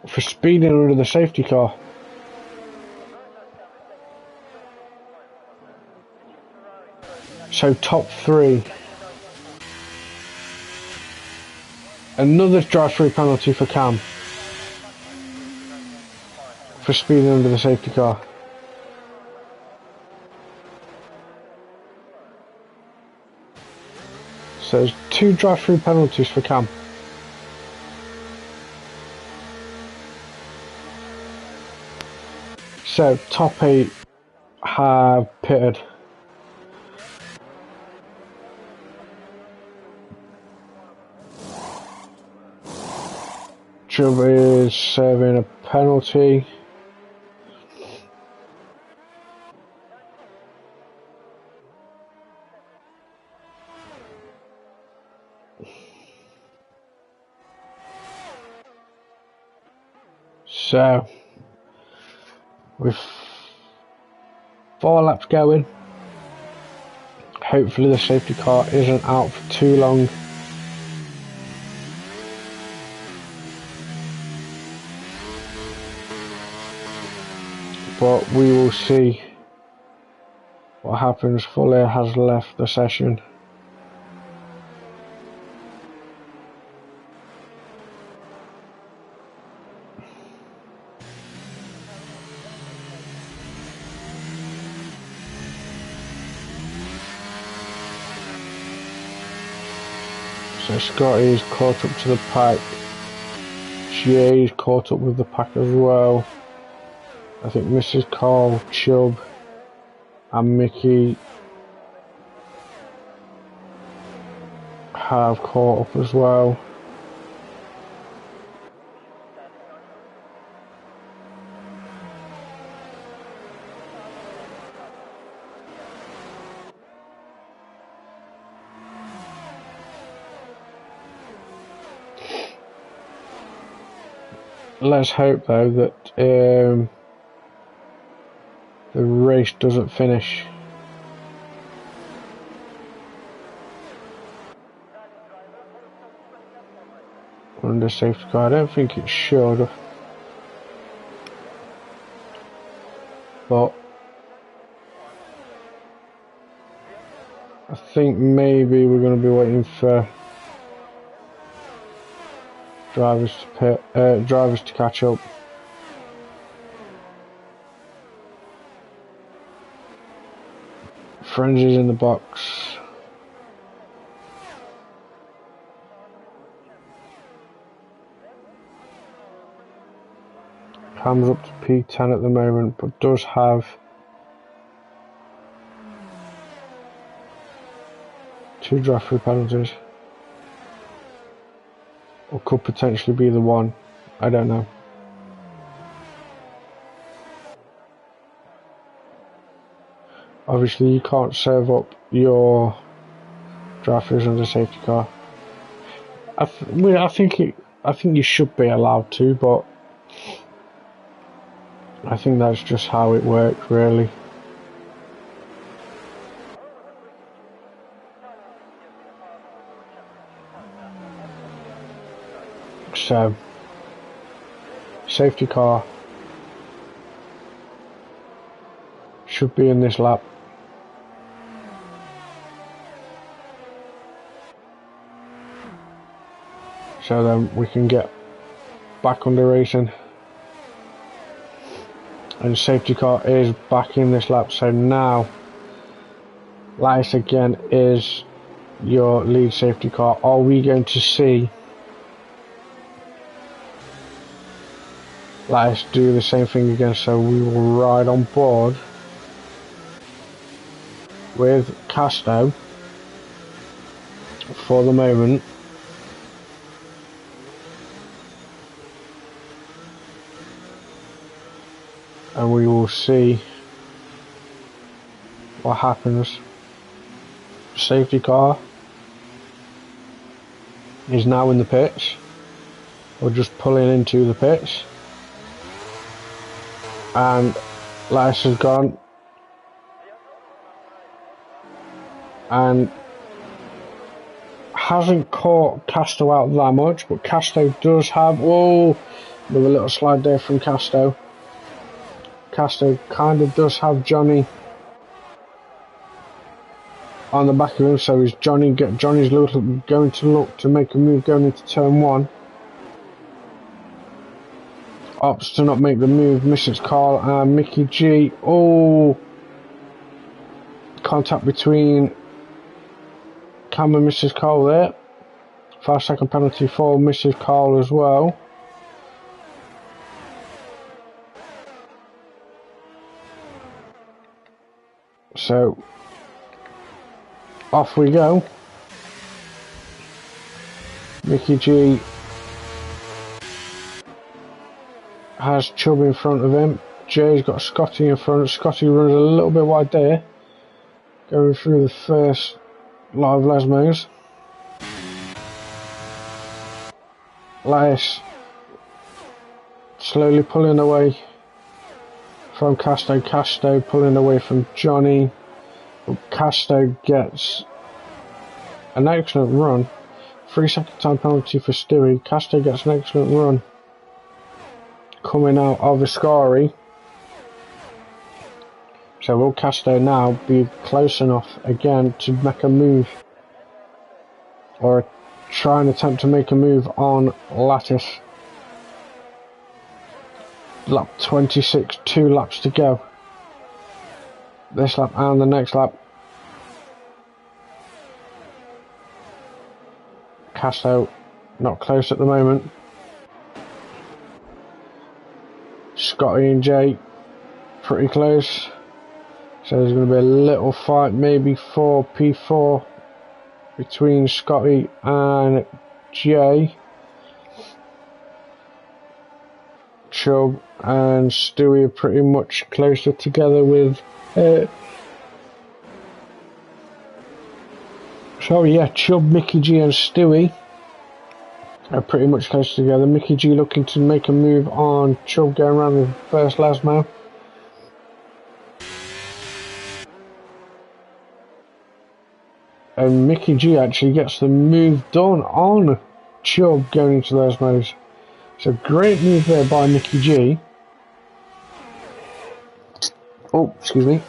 Speaker 1: for speeding under the safety car. So top 3. Another drive-through penalty for Cam for speeding under the safety car. So there's 2 drive-through penalties for Cam. So top 8 have pitted. Chubb is serving a penalty. So 4 laps going. Hopefully the safety car isn't out for too long. But we will see what happens. Fuller has left the session. So Scotty's caught up to the pack. Jay's caught up with the pack as well. I think Mrs. Carl, Chubb and Mickey have caught up as well. Let's hope though that the race doesn't finish. Under safety car. I don't think it should, but I think maybe we're going to be waiting for drivers to catch up. Frenzy's in the box. Cam's up to P10 at the moment, but does have 2 drive-through penalties. Or could potentially be the one. I don't know. Obviously you can't serve up your drive-throughs under safety car. I think you should be allowed to, but I think that's just how it works, really. So, safety car should be in this lap. So then we can get back under racing. And safety car is back in this lap. So now, Lice again is your lead safety car. Are we going to see Lice do the same thing again? So we will ride on board with Casto for the moment. And we will see what happens. Safety car is now in the pits, or just pulling into the pits, and Lice has gone and hasn't caught Casto out that much, but Casto does have, whoa, with a little slide there from Casto. Casto kind of does have Johnny on the back of him, so is Johnny's going to look to make a move going into turn 1. Opts to not make the move. Mrs. Carl and Mickey G. Oh, contact between Cam and Mrs. Carl there. 5-second penalty for Mrs. Carl as well. So off we go. Mickey G has Chubb in front of him. Jay's got Scotty in front. Scotty runs a little bit wide there, going through the first lot of Lesmos. Lice slowly pulling away from Casto. Casto pulling away from Johnny. Casto gets an excellent run. 3-second time penalty for Stewie. Casto gets an excellent run. Coming out of Ascari. So will Casto now be close enough again to make a move? Or try and attempt to make a move on Lattice? Lap 26, 2 laps to go. This lap and the next lap. Casto not close at the moment. Scotty and Jay pretty close. So there's going to be a little fight, maybe for P4 between Scotty and Jay. Chubb and Stewie are pretty much closer together with Chubb, Mickey G and Stewie are pretty much close together. Mickey G looking to make a move on Chubb, going around the first last now. And Mickey G actually gets the move done on Chubb going into those modes. So great move there by Mickey G. Oh, excuse me.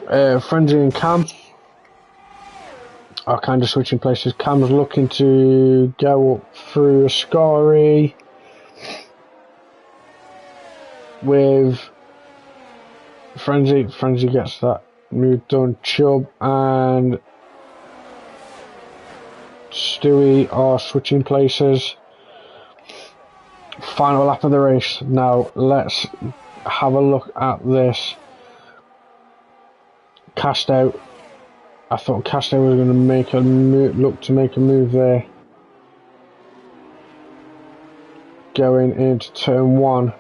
Speaker 1: Frenzy and Cam are kind of switching places. Cam's looking to go up through Ascari with Frenzy. Frenzy gets that move done. Chubb and Stewie are switching places. Final lap of the race. Now let's have a look at this. Casto. I thought Casto was going to make a look to make a move there. Going into turn 1.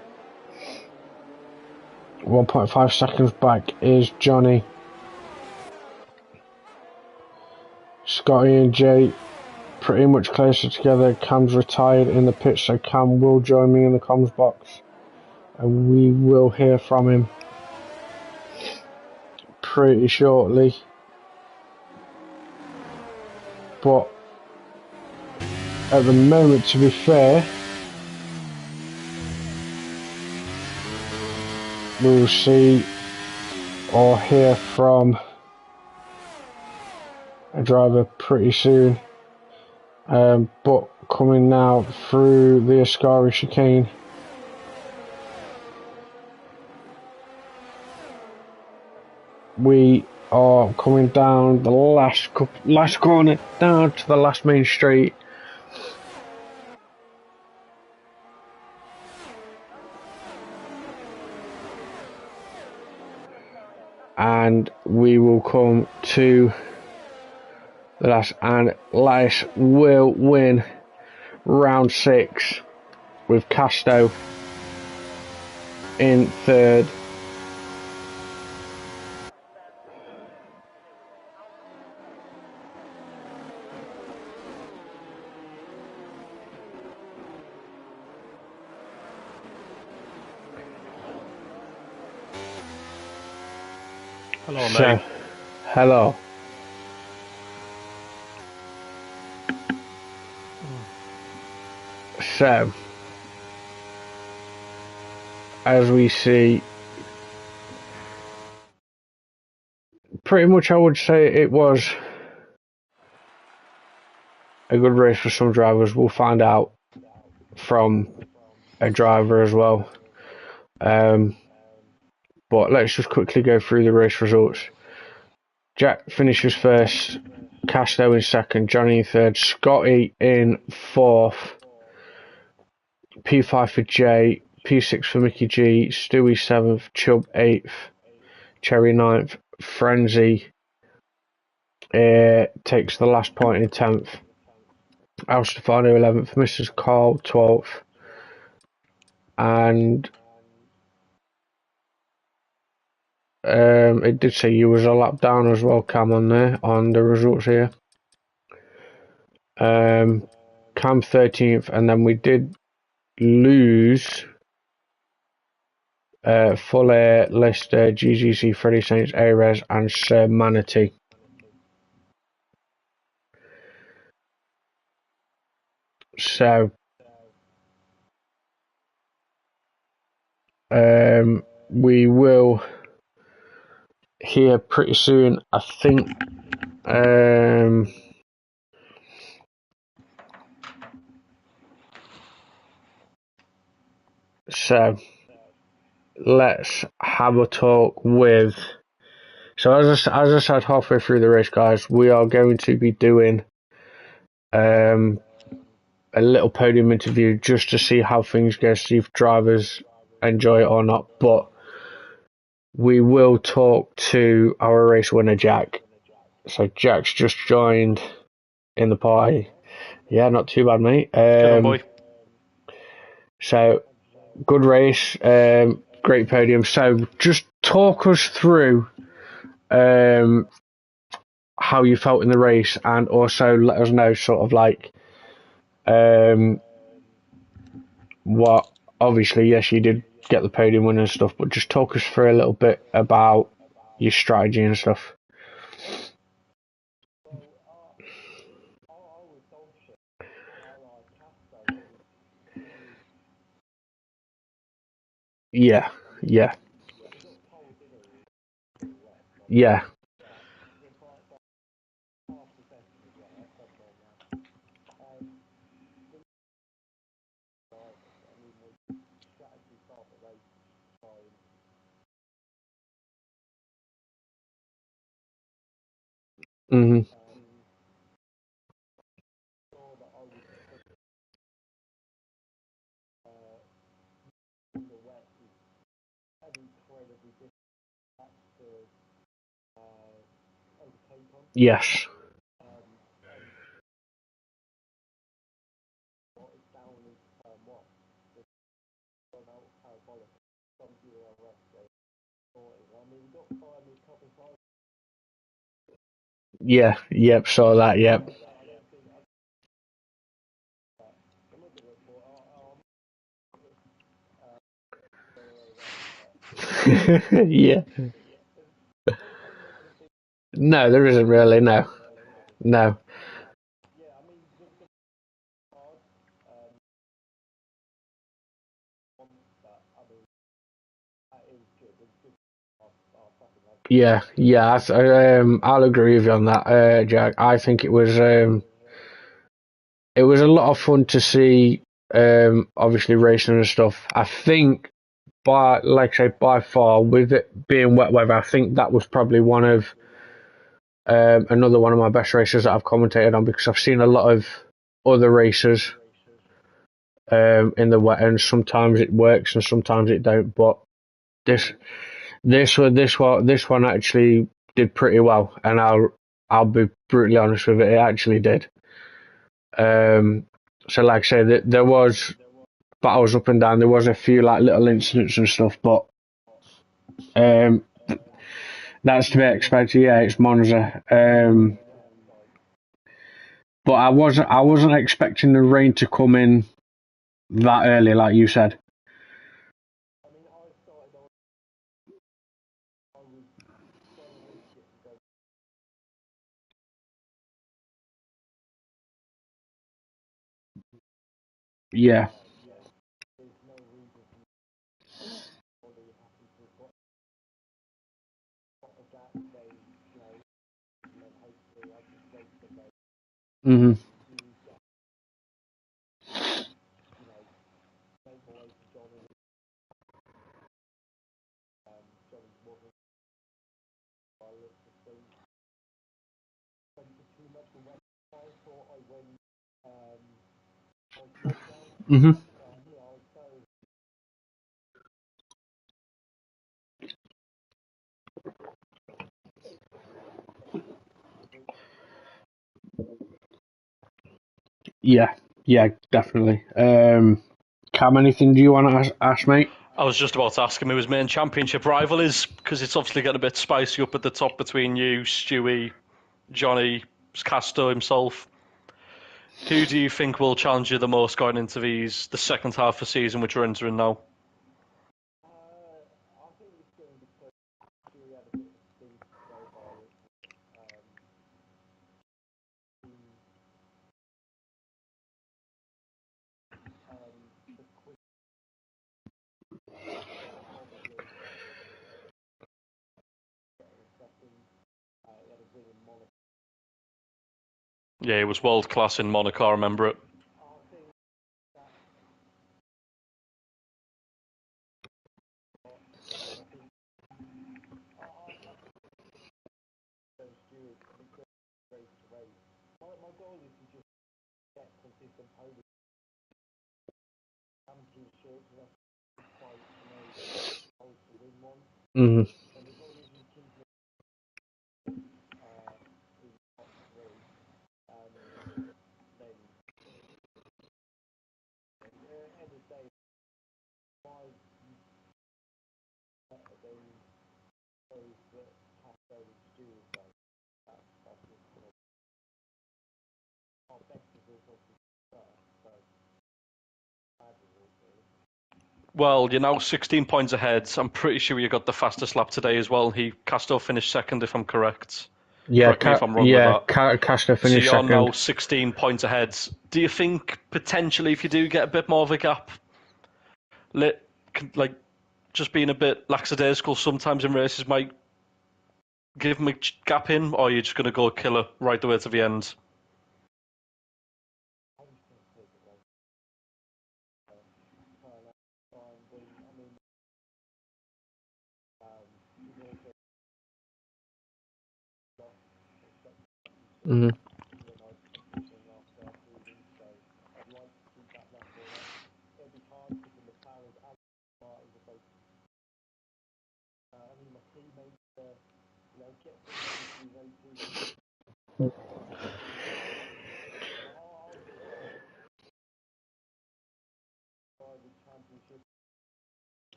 Speaker 1: 1.5 seconds back is Johnny. Scotty and Jay pretty much closer together. Cam's retired in the pit, so Cam will join me in the comms box and we will hear from him pretty shortly. But at the moment, to be fair, we'll see or hear from a driver pretty soon. But coming now through the Ascari chicane, we are coming down the last corner, down to the last main straight. And we will come to the last, and Lice will win round 6 with Casto in third.
Speaker 2: Hello, mate.
Speaker 1: Hello. So, as we see, pretty much I would say it was a good race for some drivers. We'll find out from a driver as well. But let's just quickly go through the race results. Jack finishes first, Casto in second, Johnny in third, Scotty in fourth, P5 for Jay, P6 for Mickey G, Stewie 7th, Chubb 8th, Cherry 9th, Frenzy takes the last point in 10th, Al Stefano 11th, Mrs. Carl 12th, and it did say you was a lap down as well, Cam, on there, on the results here. Cam 13th, and then we did lose Fuller, Lister, GGC, Freddie Saints, Ares, and Sir Manatee. So, we will hear pretty soon, I think. So, let's have a talk with. So, as I said halfway through the race, guys, we are going to be doing a little podium interview just to see how things go, see if drivers enjoy it or not. But we will talk to our race winner, Jack. So Jack's just joined in the party. Yeah, not too bad, mate.
Speaker 2: Get on, boy.
Speaker 1: So, good race, great podium. So, just talk us through how you felt in the race, and also let us know sort of like what. Obviously, yes, you did get the podium win and stuff, but just talk us through a little bit about your strategy and stuff. Yeah, yeah, yeah. Mhm. Yes. Yeah. Yep. Saw that. Yep. Yeah. No, there isn't really. No. No. Yeah. Yeah. I'll agree with you on that, Jack. I think it was a lot of fun to see. Obviously racing and stuff. I think like I say, by far, with it being wet weather, I think that was probably one of another one of my best races that I've commentated on, because I've seen a lot of other races in the wet, and sometimes it works and sometimes it don't. But this this one actually did pretty well, and I'll be brutally honest with it, it actually did. So like I say, there was battles up and down. There was a few like little incidents and stuff, but um, that's to be expected. Yeah, it's Monza. But I wasn't expecting the rain to come in that early, like you said. Yeah. Mhm. Mhm. Yeah. Yeah. Definitely. Cam, anything do you want to ask, mate?
Speaker 2: I was just about to ask him who his main championship rival is, because it's obviously getting a bit spicy up at the top between you, Stewie, Johnny, Castor himself. Who do you think will challenge you the most going into the second half of the season which we're entering now? Yeah, he was world class in Monaco. I remember it.
Speaker 1: Mhm.
Speaker 2: Well, you're now 16 points ahead. I'm pretty sure you got the fastest lap today as well. Castro finished second, if I'm correct.
Speaker 1: Yeah,
Speaker 2: Correct me if I'm wrong with that.
Speaker 1: Castro
Speaker 2: So
Speaker 1: finished
Speaker 2: you're now
Speaker 1: second.
Speaker 2: 16 points ahead. Do you think potentially, if you do get a bit more of a gap, like just being a bit lackadaisical sometimes in races might give him a gap in, or are you just going to go killer right the way to the end?
Speaker 1: Mhm.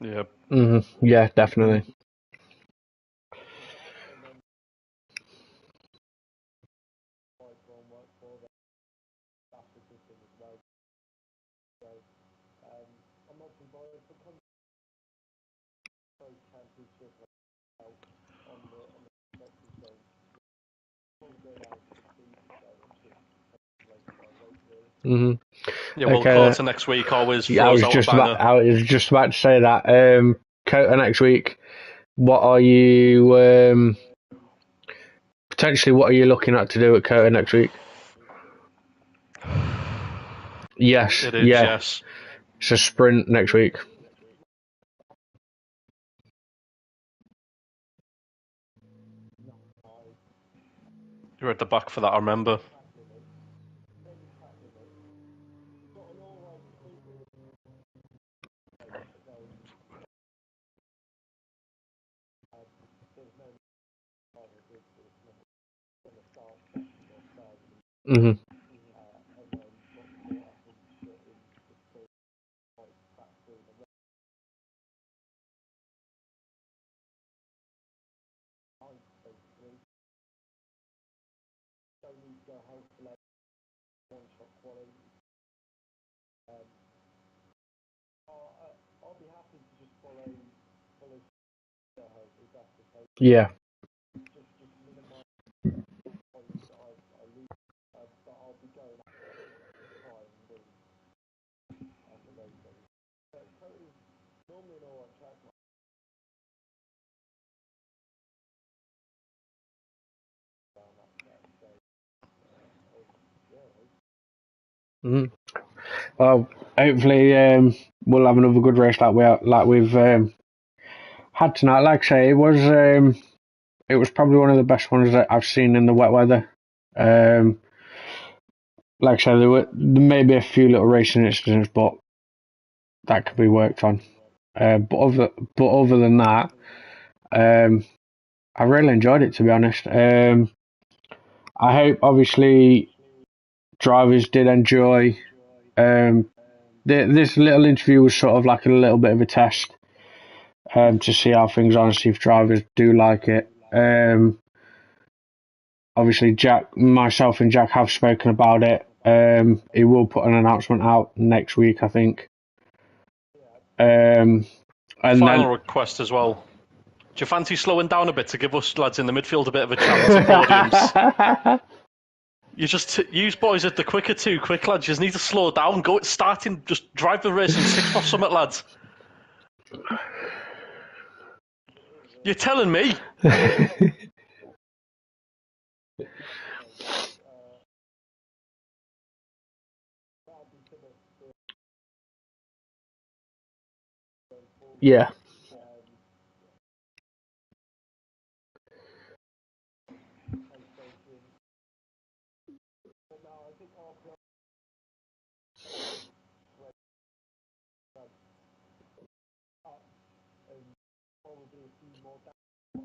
Speaker 2: Yeah.
Speaker 1: Mhm. Yeah, definitely. Mhm.
Speaker 2: Yeah, well,
Speaker 1: Okay.
Speaker 2: quarter next week always
Speaker 1: Yeah,
Speaker 2: throws out a banger.
Speaker 1: I was just about to say that. Kota next week. What are you potentially? What are you looking at to do at Kota next week? Yes.
Speaker 2: It is,
Speaker 1: Yeah.
Speaker 2: yes.
Speaker 1: It's a sprint next week.
Speaker 2: You're at the back for that, I remember.
Speaker 1: Mhm. Yeah. Mhm. Well, hopefully we'll have another good race like we've had tonight. Like I say, it was probably one of the best ones that I've seen in the wet weather. Like I said, there may be a few little racing incidents, but that could be worked on. But other than that, I really enjoyed it, to be honest. I hope obviously drivers did enjoy. This little interview was sort of like a little bit of a test to see how things are and see if drivers do like it. Obviously, myself and Jack have spoken about it. He will put an announcement out next week, I think. And
Speaker 2: Final
Speaker 1: then
Speaker 2: request as well. Do you fancy slowing down a bit to give us lads in the midfield a bit of a chance at podiums? You just use boys at the quicker too quick, lads. You just need to slow down. Go starting, just drive the race and sixth off summit, lads. You're telling me?
Speaker 1: Yeah.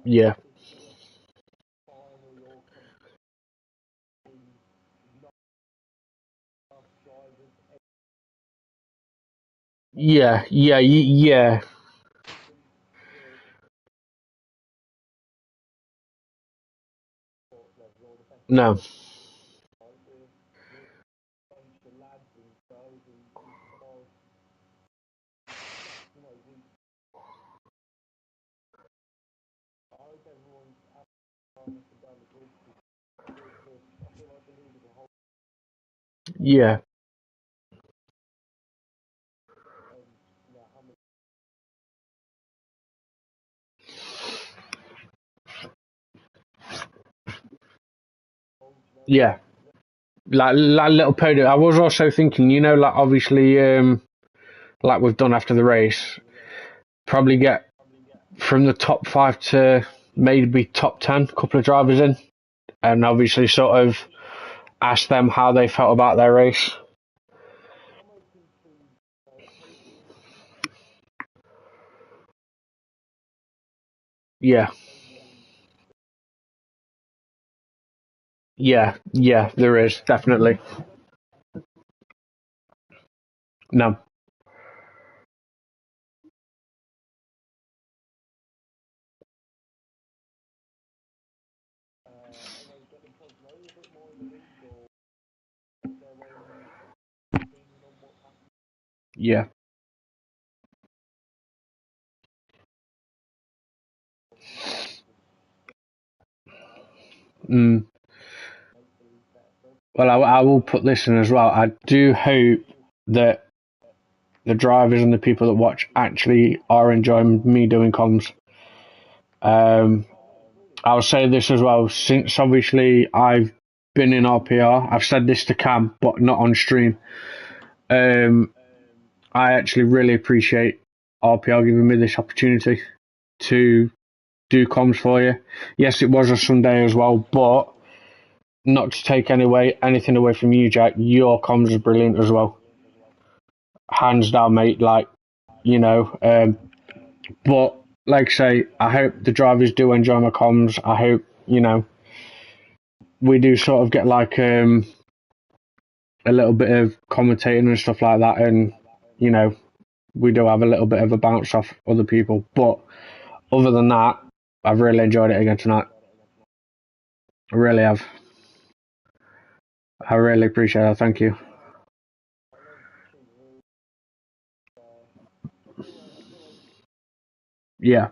Speaker 1: Yeah. Yeah. Yeah. Yeah. No. Yeah. Yeah. Like little podium. I was also thinking, like obviously, like we've done after the race, probably get from the top 5 to maybe top 10, couple of drivers in, and obviously sort of ask them how they felt about their race. Yeah. Yeah. Yeah. There is definitely. No. Yeah. Mm. Well, I will put this in as well. I do hope that the drivers and the people that watch actually are enjoying me doing comms. I'll say this as well. Since obviously I've been in RPR, I've said this to Cam, but not on stream. I actually really appreciate RPR giving me this opportunity to do comms for you. Yes, it was a Sunday as well, but not to take anything away from you, Jack. Your comms is brilliant as well, hands down, mate. Like but like I say, I hope the drivers do enjoy my comms. I hope we do sort of get like a little bit of commentating and stuff like that, and we do have a little bit of a bounce off other people. But other than that, I've really enjoyed it again tonight. I really have. I really appreciate that. Thank you. Yeah.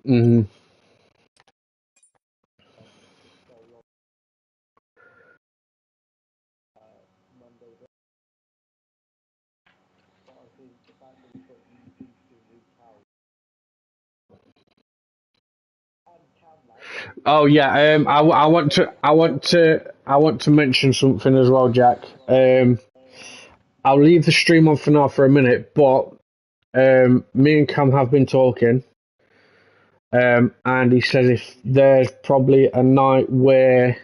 Speaker 1: Hmm. Oh yeah. I want to mention something as well, Jack. I'll leave the stream on for now for a minute, but me and Cam have been talking, and he says if there's probably a night where,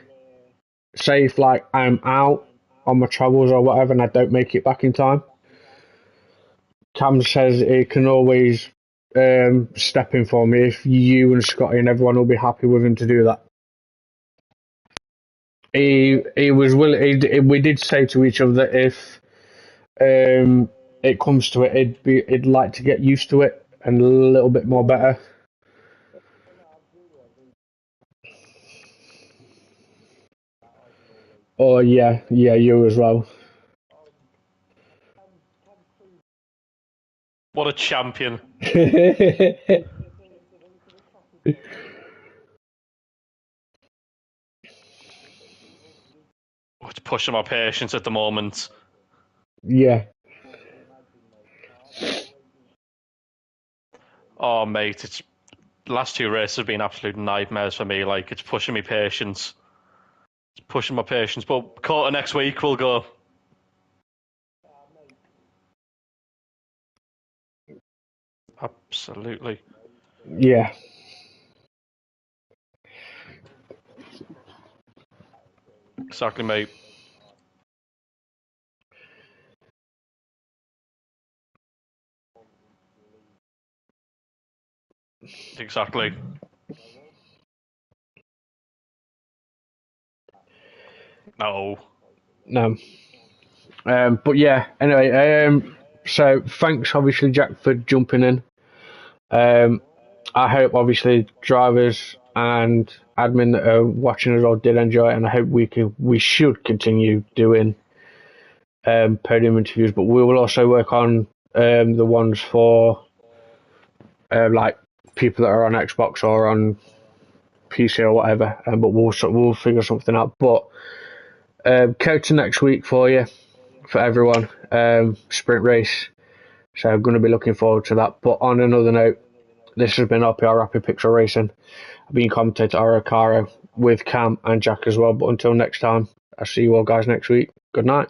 Speaker 1: say, if like I'm out on my travels or whatever, and I don't make it back in time, Cam says he can always step in for me if you and Scotty and everyone will be happy with him to do that. He was willing. We did say to each other that if it comes to it, he'd like to get used to it and a little bit more better. Oh yeah, yeah, you as well.
Speaker 2: What a champion. It's pushing my patience at the moment.
Speaker 1: Yeah.
Speaker 2: Oh, mate, it's last two races have been absolute nightmares for me. Like, it's pushing me patience. It's pushing my patience. But quarter next week, we'll go. Absolutely.
Speaker 1: Yeah.
Speaker 2: Exactly, mate. Exactly. No.
Speaker 1: No. But yeah, anyway, so thanks obviously Jack for jumping in. I hope obviously drivers and admin that are watching us all did enjoy it, and I hope we should continue doing podium interviews, but we will also work on the ones for like people that are on Xbox or on PC or whatever, but we'll figure something out. But Kota next week for you, for everyone, sprint race. So I'm going to be looking forward to that. But on another note, this has been RPR Rapid Pixel Racing. I've been commentator Aracaro with Cam and Jack as well. But until next time, I'll see you all guys next week. Good night.